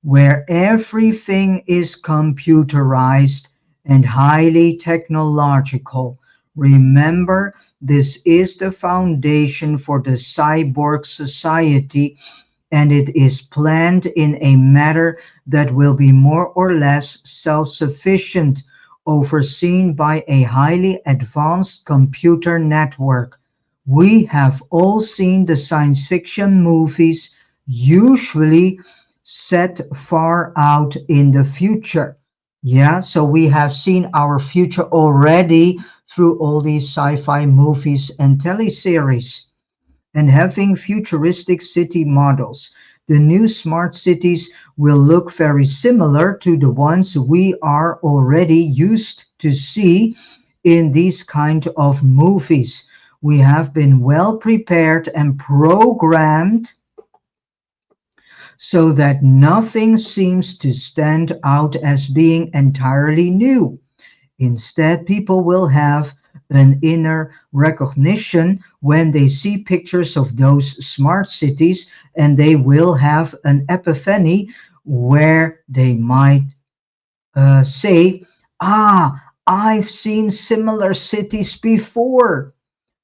where everything is computerized and highly technological. Remember, this is the foundation for the cyborg society, and it is planned in a manner that will be more or less self-sufficient, overseen by a highly advanced computer network. We have all seen the science fiction movies, usually set far out in the future. Yeah, so we have seen our future already through all these sci-fi movies and teleseries. And having futuristic city models. The new smart cities will look very similar to the ones we are already used to see in these kind of movies. We have been well prepared and programmed so that nothing seems to stand out as being entirely new. Instead, people will have an inner recognition when they see pictures of those smart cities, and they will have an epiphany where they might say, "Ah, I've seen similar cities before.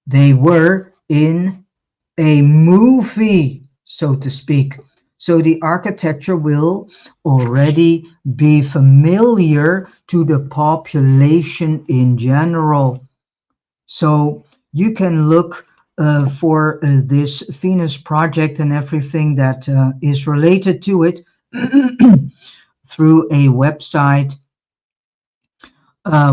They were in a movie," so to speak. So the architecture will already be familiar to the population in general. So you can look for this Venus project and everything that is related to it through a website,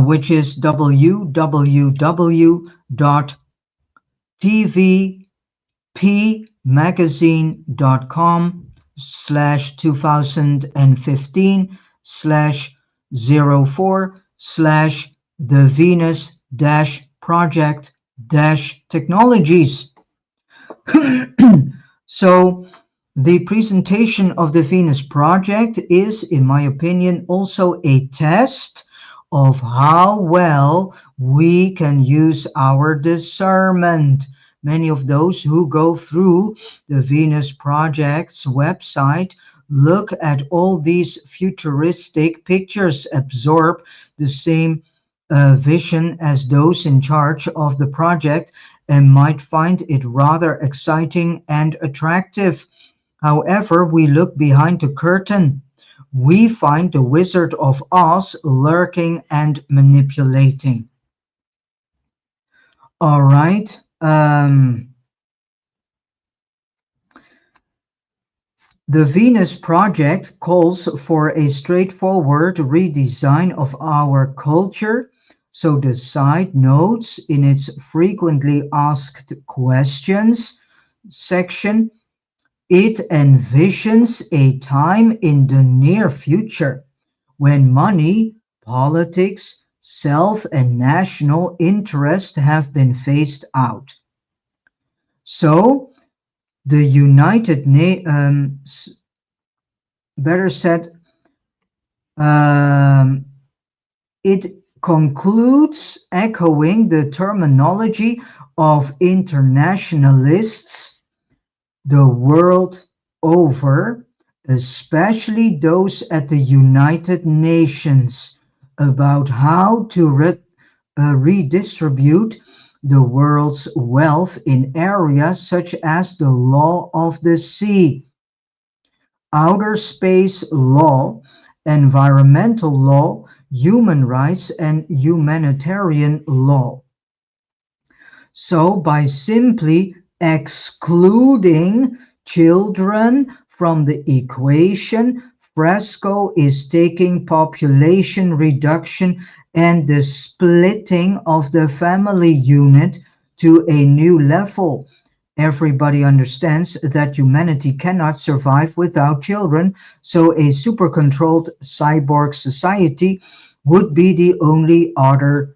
which is www.tvpmagazine.com/2015/04/the Venus project technologies. So the presentation of the Venus project is, in my opinion, also a test of how well we can use our discernment. Many of those who go through the Venus Project's website look at all these futuristic pictures, absorb the same vision as those in charge of the project, and might find it rather exciting and attractive. However, we look behind the curtain. We find the Wizard of Oz lurking and manipulating. All right. The Venus Project calls for a straightforward redesign of our culture. So the side notes in its frequently asked questions section, it envisions a time in the near future when money, politics, self and national interest have been phased out. So the United Nations, better said, it concludes echoing the terminology of internationalists the world over, especially those at the United Nations, about how to redistribute the world's wealth in areas such as the law of the sea, outer space law, environmental law, human rights, and humanitarian law. So by simply excluding children from the equation, Fresco is taking population reduction and the splitting of the family unit to a new level. Everybody understands that humanity cannot survive without children, so a super-controlled cyborg society would be the only other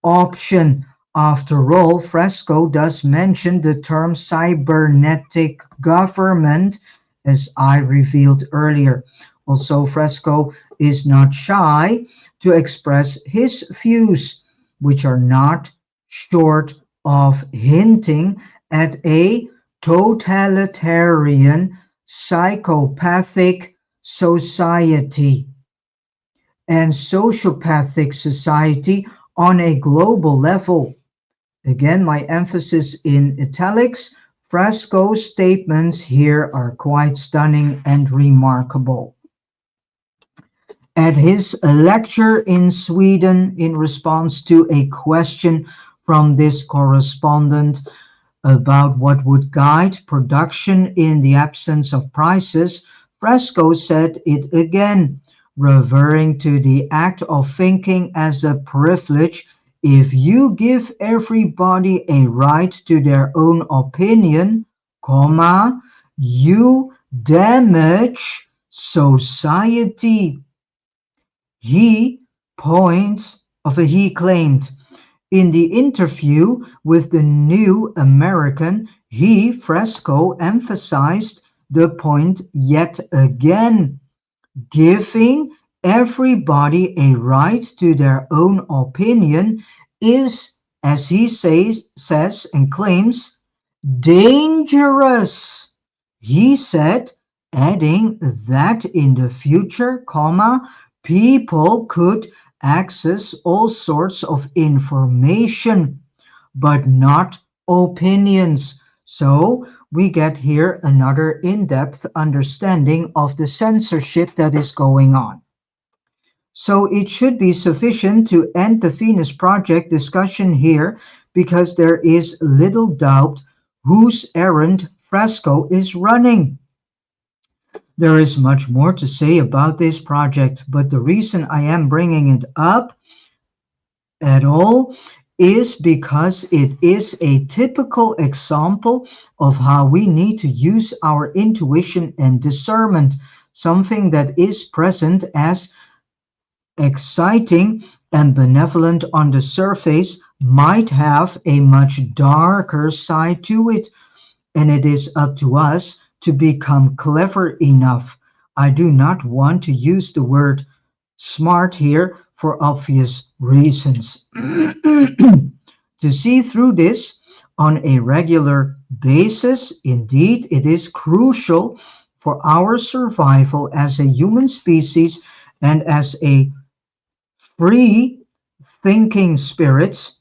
option. After all, Fresco does mention the term cybernetic government, as I revealed earlier. Also, Fresco is not shy to express his views, which are not short of hinting at a totalitarian, psychopathic society and sociopathic society on a global level. Again, my emphasis in italics. Fresco's statements here are quite stunning and remarkable. At his lecture in Sweden, in response to a question from this correspondent about what would guide production in the absence of prices, Fresco said it again, referring to the act of thinking as a privilege. If you give everybody a right to their own opinion, comma, you damage society. He he claimed. In the interview with the New American, Fresco emphasized the point yet again. Giving everybody a right to their own opinion is, as says and claims, dangerous. He said, adding that in the future, people could access all sorts of information, but not opinions. So we get here another in-depth understanding of the censorship that is going on. So it should be sufficient to end the Venus Project discussion here, because there is little doubt whose errand Fresco is running. There is much more to say about this project, but the reason I am bringing it up at all is because it is a typical example of how we need to use our intuition and discernment, something that is present as exciting and benevolent on the surface might have a much darker side to it, and it is up to us to become clever enough. I do not want to use the word smart here for obvious reasons. To see through this on a regular basis, indeed, it is crucial for our survival as a human species and as a free thinking spirits.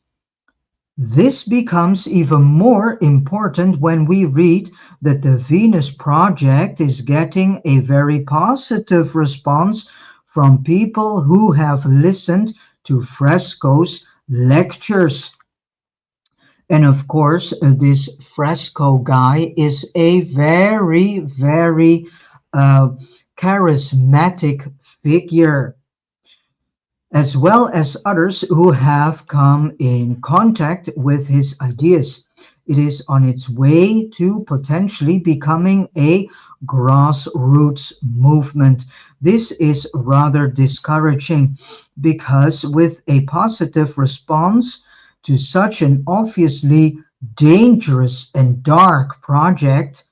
This becomes even more important when we read that the Venus Project is getting a very positive response from people who have listened to Fresco's lectures. And of course, this Fresco guy is a very, very charismatic figure, as well as others who have come in contact with his ideas. It is on its way to potentially becoming a grassroots movement. This is rather discouraging, because with a positive response to such an obviously dangerous and dark project,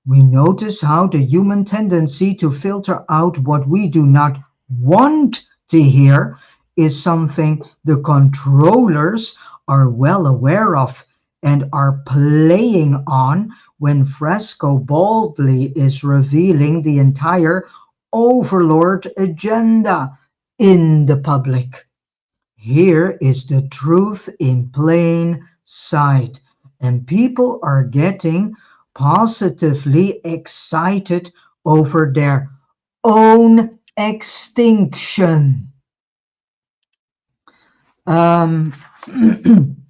we notice how the human tendency to filter out what we do not want to hear is something the controllers are well aware of and are playing on when Fresco boldly is revealing the entire overlord agenda in the public. Here is the truth in plain sight, and people are getting positively excited over their own extinction.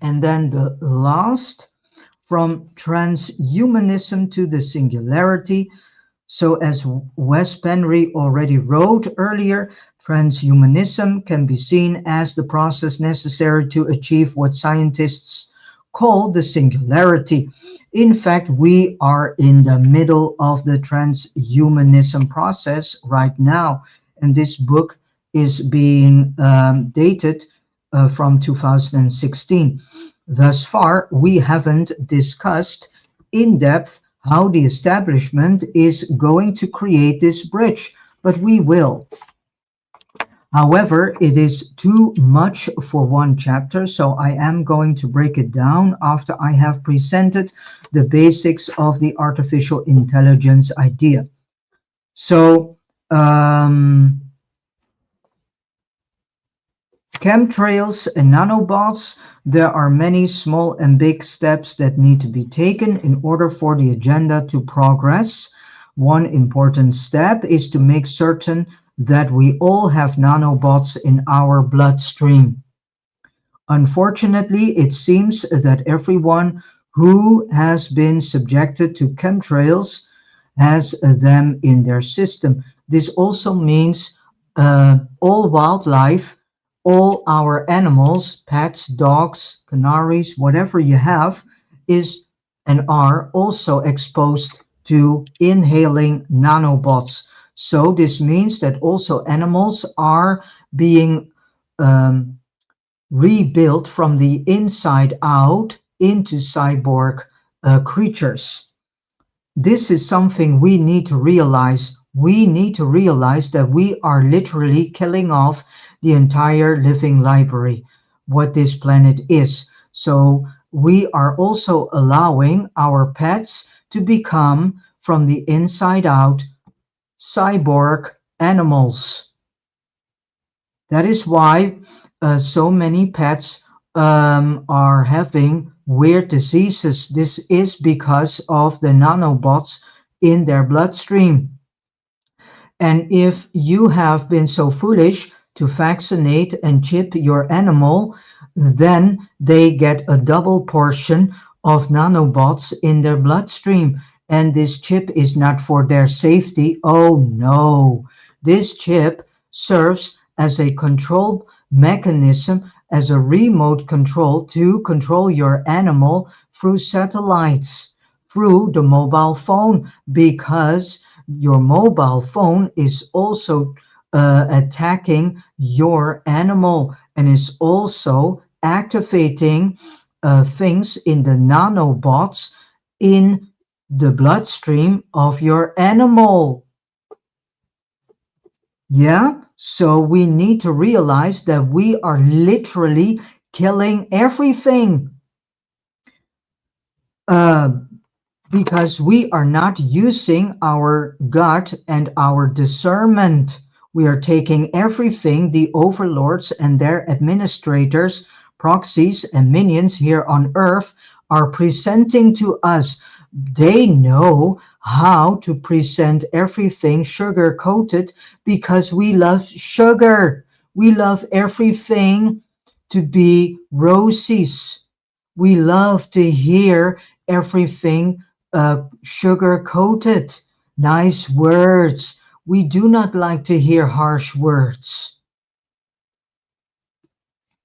And then the last, from transhumanism to the singularity. So as Wes Penry already wrote earlier, transhumanism can be seen as the process necessary to achieve what scientists call the singularity. In fact, we are in the middle of the transhumanism process right now, and this book is being dated from 2016. Thus far, we haven't discussed in depth how the establishment is going to create this bridge, but we will. However, it is too much for one chapter, so I am going to break it down after I have presented the basics of the artificial intelligence idea. So, chemtrails and nanobots, there are many small and big steps that need to be taken in order for the agenda to progress. One important step is to make certain that we all have nanobots in our bloodstream. Unfortunately, it seems that everyone who has been subjected to chemtrails has them in their system. This also means all wildlife, all our animals, pets, dogs, canaries, whatever you have, is and are also exposed to inhaling nanobots. So this means that also animals are being um, rebuilt from the inside out into cyborg creatures. This is something we need to realize. We need to realize that we are literally killing off the entire living library, what this planet is. So we are also allowing our pets to become, from the inside out, cyborg animals. That is why so many pets are having weird diseases. This is because of the nanobots in their bloodstream. And if you have been so foolish to vaccinate and chip your animal, then they get a double portion of nanobots in their bloodstream. And this chip is not for their safety. Oh no. This chip serves as a control mechanism, as a remote control to control your animal through satellites, through the mobile phone, because your mobile phone is also attacking your animal and is also activating things in the nanobots in the bloodstream of your animal. Yeah, so we need to realize that we are literally killing everything. Uh, because we are not using our gut and our discernment. We are taking everything the overlords and their administrators, proxies, and minions here on earth are presenting to us. They know how to present everything sugar coated because we love sugar. We love everything to be roses. We love to hear everything sugar coated, nice words. We do not like to hear harsh words.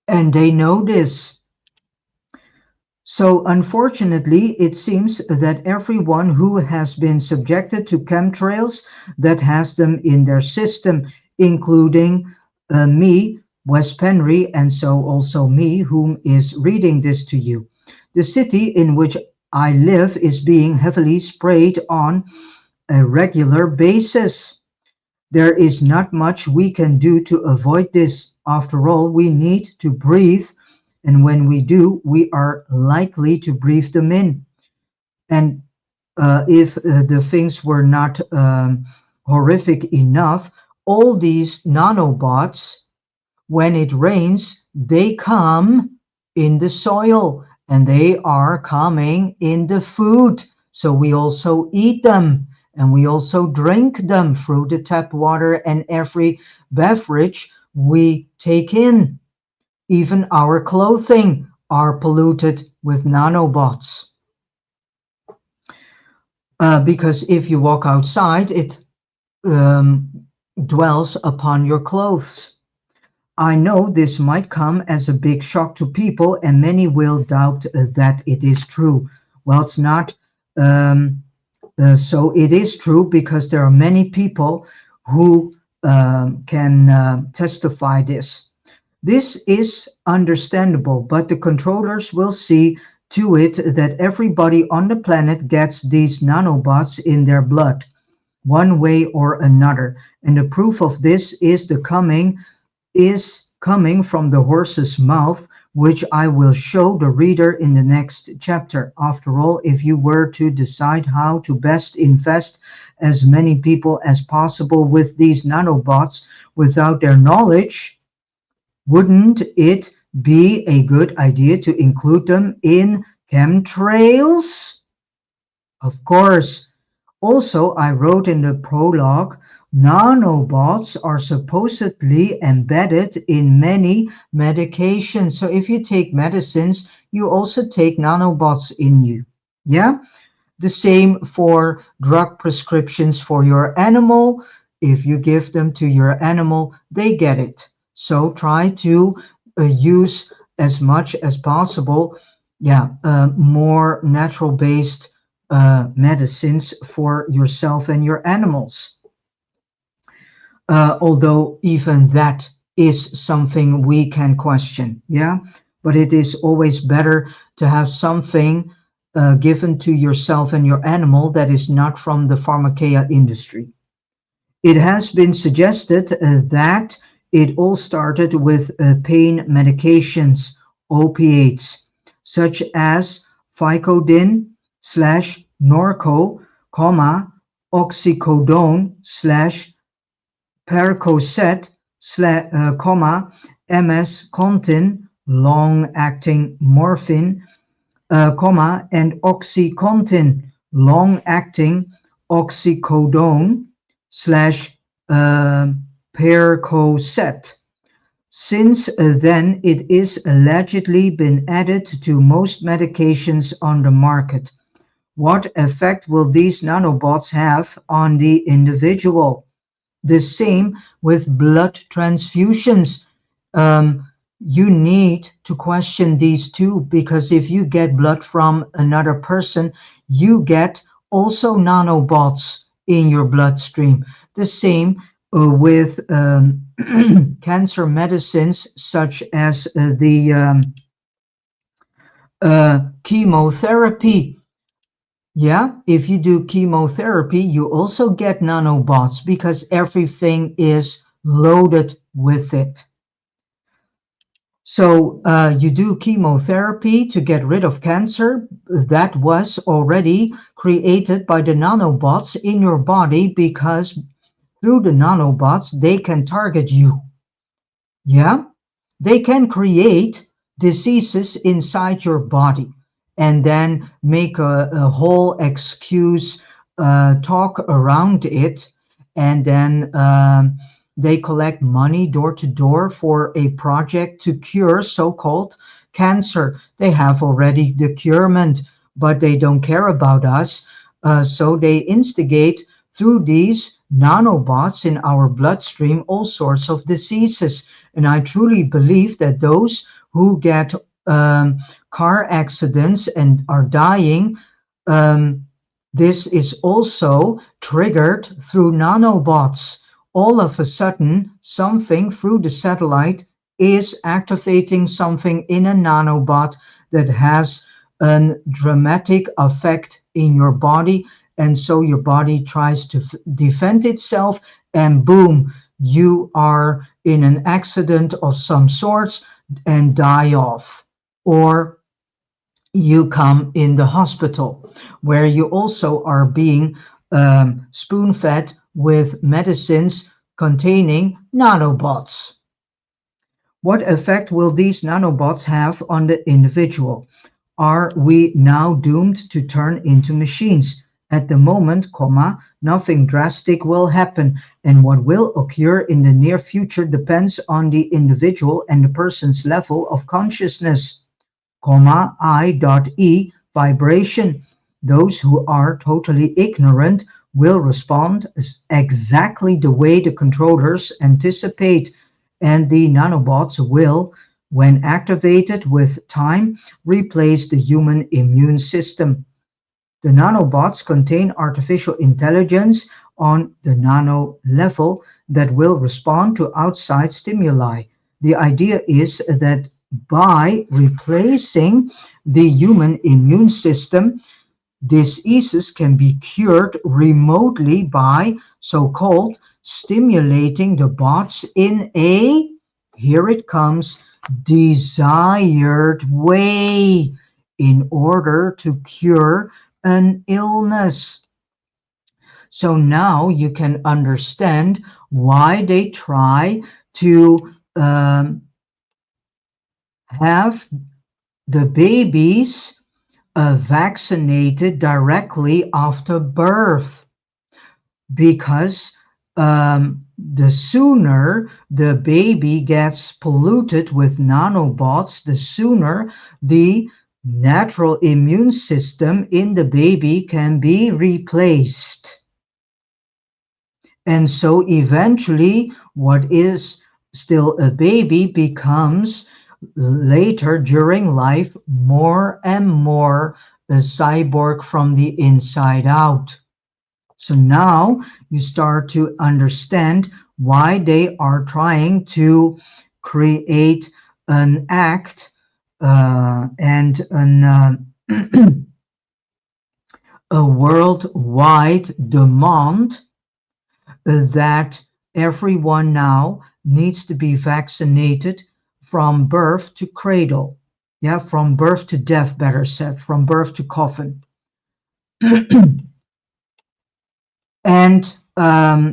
And they know this. So, unfortunately, it seems that everyone who has been subjected to chemtrails that has them in their system, including me, Wes Penry, and so also me, whom is reading this to you. The city in which I live is being heavily sprayed on a regular basis. There is not much we can do to avoid this. After all, we need to breathe, and when we do, we are likely to breathe them in. And if the things were not horrific enough, all these nanobots, when it rains, they come in the soil and they are coming in the food. So we also eat them and we also drink them through the tap water and every beverage we take in. Even our clothing are polluted with nanobots. Because if you walk outside, it um, dwells upon your clothes. I know this might come as a big shock to people, and many will doubt that it is true. Well, it's not. So it is true because there are many people who can testify this. This is understandable, but the controllers will see to it that everybody on the planet gets these nanobots in their blood, one way or another. And the proof of this is coming from the horse's mouth, which I will show the reader in the next chapter. After all, if you were to decide how to best invest as many people as possible with these nanobots without their knowledge, wouldn't it be a good idea to include them in chemtrails? Of course. Also, I wrote in the prologue, nanobots are supposedly embedded in many medications. So if you take medicines, you also take nanobots in you. Yeah? The same for drug prescriptions for your animal. If you give them to your animal, they get it. So try to use as much as possible, yeah, more natural based medicines for yourself and your animals. Although even that is something we can question, yeah, but it is always better to have something given to yourself and your animal that is not from the pharmakeia industry. It has been suggested that it all started with pain medications, opiates, such as Vicodin slash Norco, comma, oxycodone slash Percocet, comma, MS-Contin, long-acting morphine, comma, and OxyContin, long-acting oxycodone slash uh, Percocet. Since then, it is allegedly been added to most medications on the market. What effect will these nanobots have on the individual? The same with blood transfusions. Um, you need to question these too, because if you get blood from another person, you get also nanobots in your bloodstream. The same with cancer medicines, such as the chemotherapy. Yeah, if you do chemotherapy, you also get nanobots because everything is loaded with it. So you do chemotherapy to get rid of cancer that was already created by the nanobots in your body, because through the nanobots, they can target you. Yeah, they can create diseases inside your body and then make a whole excuse talk around it. And then they collect money door to door for a project to cure so-called cancer. They have already the curement, but they don't care about us. So they instigate through these nanobots in our bloodstream all sorts of diseases. And I truly believe that those who get car accidents and are dying, um, this is also triggered through nanobots. All of a sudden, something through the satellite is activating something in a nanobot that has a dramatic effect in your body. And so your body tries to defend itself, and boom, you are in an accident of some sorts and die off. Or you come in the hospital where you also are being spoon fed with medicines containing nanobots. What effect will these nanobots have on the individual? Are we now doomed to turn into machines? At the moment, comma, nothing drastic will happen, and what will occur in the near future depends on the individual and the person's level of consciousness, comma, I.E, vibration. Those who are totally ignorant will respond exactly the way the controllers anticipate, and the nanobots will, when activated with time, replace the human immune system. The nanobots contain artificial intelligence on the nano level that will respond to outside stimuli. The idea is that by replacing the human immune system, diseases can be cured remotely by so-called stimulating the bots in a, here it comes, desired way in order to cure an illness. So now you can understand why they try to have the babies vaccinated directly after birth, because the sooner the baby gets polluted with nanobots, the sooner the natural immune system in the baby can be replaced. And so eventually, what is still a baby becomes later during life more and more a cyborg from the inside out. So now you start to understand why they are trying to create an act and a worldwide demand that everyone now needs to be vaccinated from birth to cradle. Yeah, from birth to death, better said, from birth to coffin. And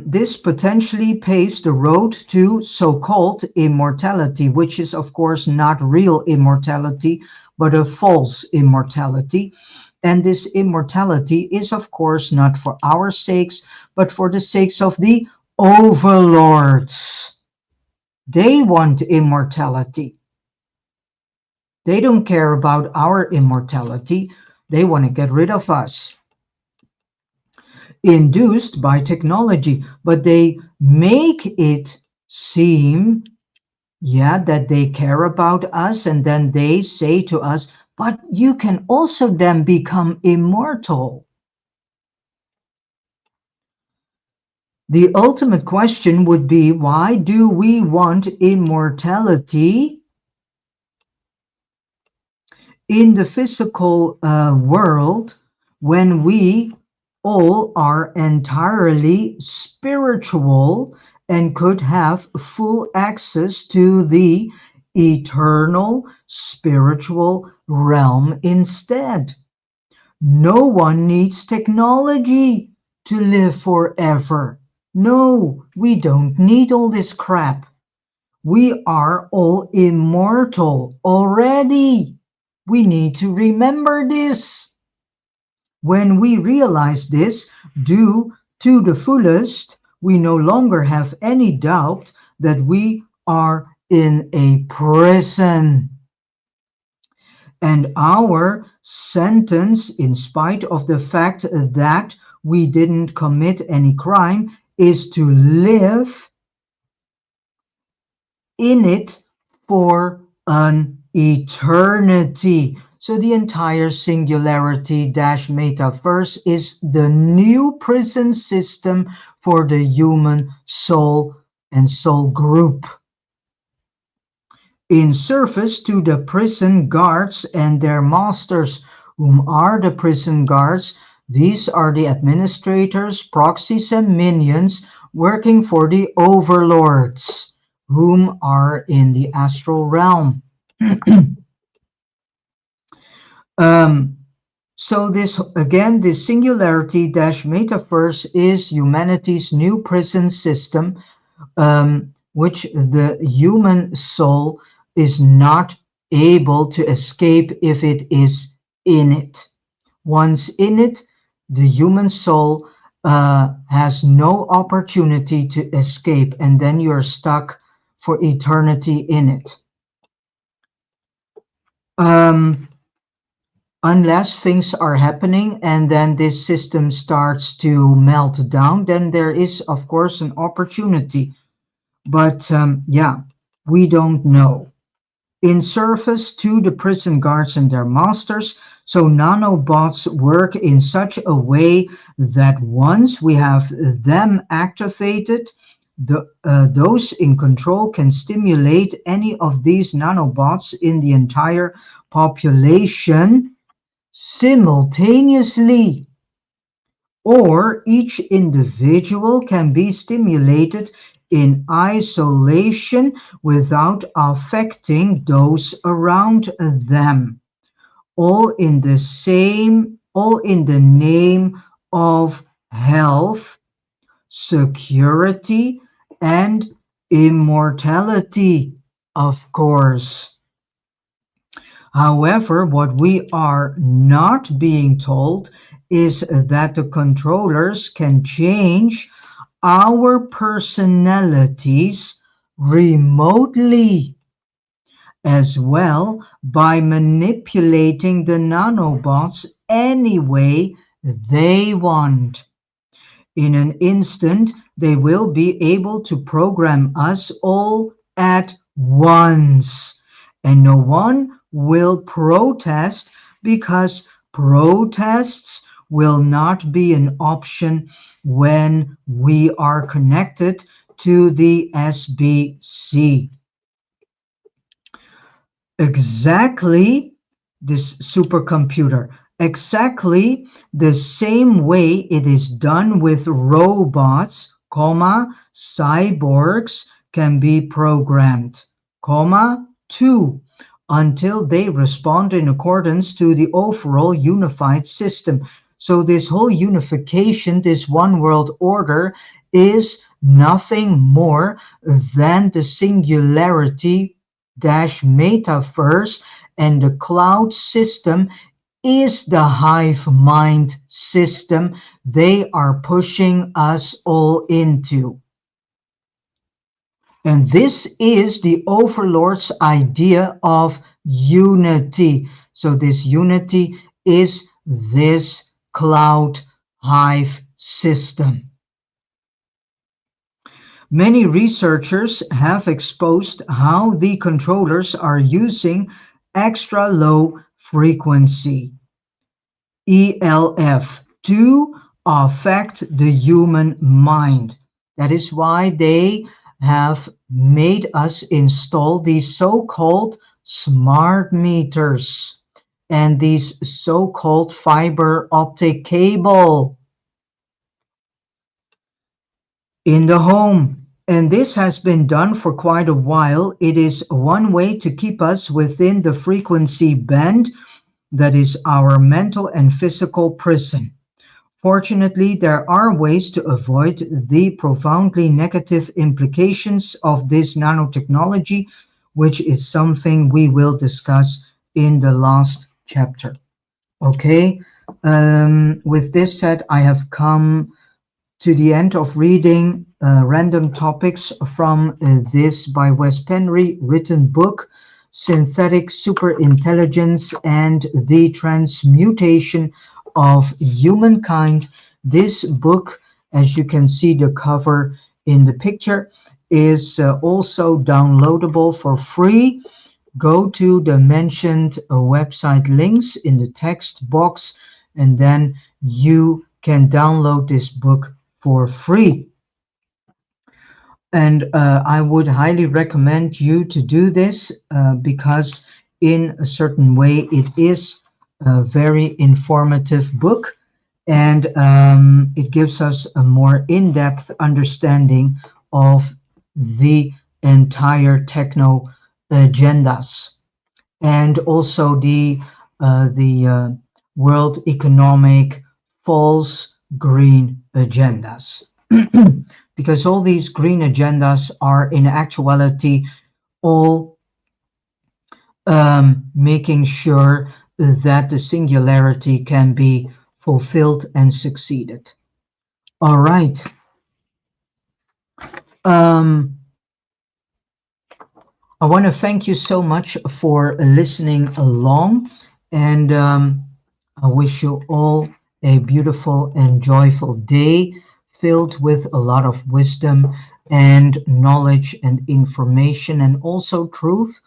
this potentially paves the road to so-called immortality, which is, of course, not real immortality, but a false immortality. And this immortality is, of course, not for our sakes, but for the sakes of the overlords. They want immortality. They don't care about our immortality. They want to get rid of us, induced by technology, but they make it seem, yeah, that they care about us, and then they say to us, but you can also then become immortal. The ultimate question would be, why do we want immortality in the physical world when we all are entirely spiritual and could have full access to the eternal spiritual realm instead? No one needs technology to live forever. No, we don't need all this crap. We are all immortal already. We need to remember this. When we realize this, do to the fullest, we no longer have any doubt that we are in a prison. And our sentence, in spite of the fact that we didn't commit any crime, is to live in it for an eternity. So the entire singularity dash metaverse is the new prison system for the human soul and soul group. In service to the prison guards and their masters. Whom are the prison guards? These are the administrators, proxies, and minions working for the overlords, whom are in the astral realm. So this, again, this singularity dash metaverse is humanity's new prison system, which the human soul is not able to escape if it is in it. Once in it, the human soul has no opportunity to escape, and then you're stuck for eternity in it. Unless things are happening and then this system starts to melt down, then there is, of course, an opportunity. But yeah, we don't know. In service to the prison guards and their masters, so nanobots work in such a way that once we have them activated, those in control can stimulate any of these nanobots in the entire population simultaneously, or each individual can be stimulated in isolation without affecting those around them, all in the name of health, security, and immortality, of course. However, what we are not being told is that the controllers can change our personalities remotely as well by manipulating the nanobots any way they want. In an instant, they will be able to program us all at once. And no one will protest because protests will not be an option when we are connected to the SBC. Exactly, this supercomputer, exactly the same way it is done with robots, cyborgs can be programmed, too, until they respond in accordance to the overall unified system. So this whole unification, this one world order, is nothing more than the singularity dash metaverse, and the cloud system is the hive mind system they are pushing us all into. And this is the overlord's idea of unity. So this unity is this cloud hive system. Many researchers have exposed how the controllers are using extra low frequency ELF to affect the human mind. That is why they have made us install these so-called smart meters and these so-called fiber optic cable in the home. And this has been done for quite a while. It is one way to keep us within the frequency band that is our mental and physical prison. Fortunately, there are ways to avoid the profoundly negative implications of this nanotechnology, which is something we will discuss in the last chapter. Okay, with this said, I have come to the end of reading random topics from this by Wes Penry written book, Synthetic Superintelligence and the Transmutation of Humankind. This book, as you can see the cover in the picture, is also downloadable for free. Go to the mentioned website links in the text box, and then you can download this book for free. And I would highly recommend you to do this because in a certain way it is a very informative book, and it gives us a more in-depth understanding of the entire techno agendas and also the world economic false green agendas. Because all these green agendas are in actuality all making sure that the singularity can be fulfilled and succeeded. All right. I want to thank you so much for listening along, and I wish you all a beautiful and joyful day filled with a lot of wisdom and knowledge and information and also truth,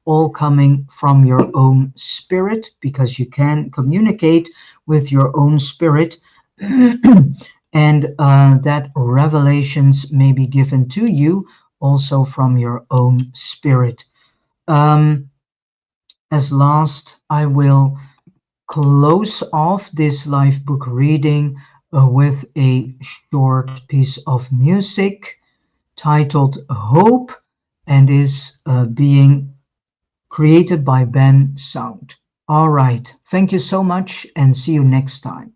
all coming from your own spirit, because you can communicate with your own spirit and that revelations may be given to you also from your own spirit. As last, I will close off this live book reading with a short piece of music titled Hope, and is being created by Ben Sound. All right. Thank you so much and see you next time.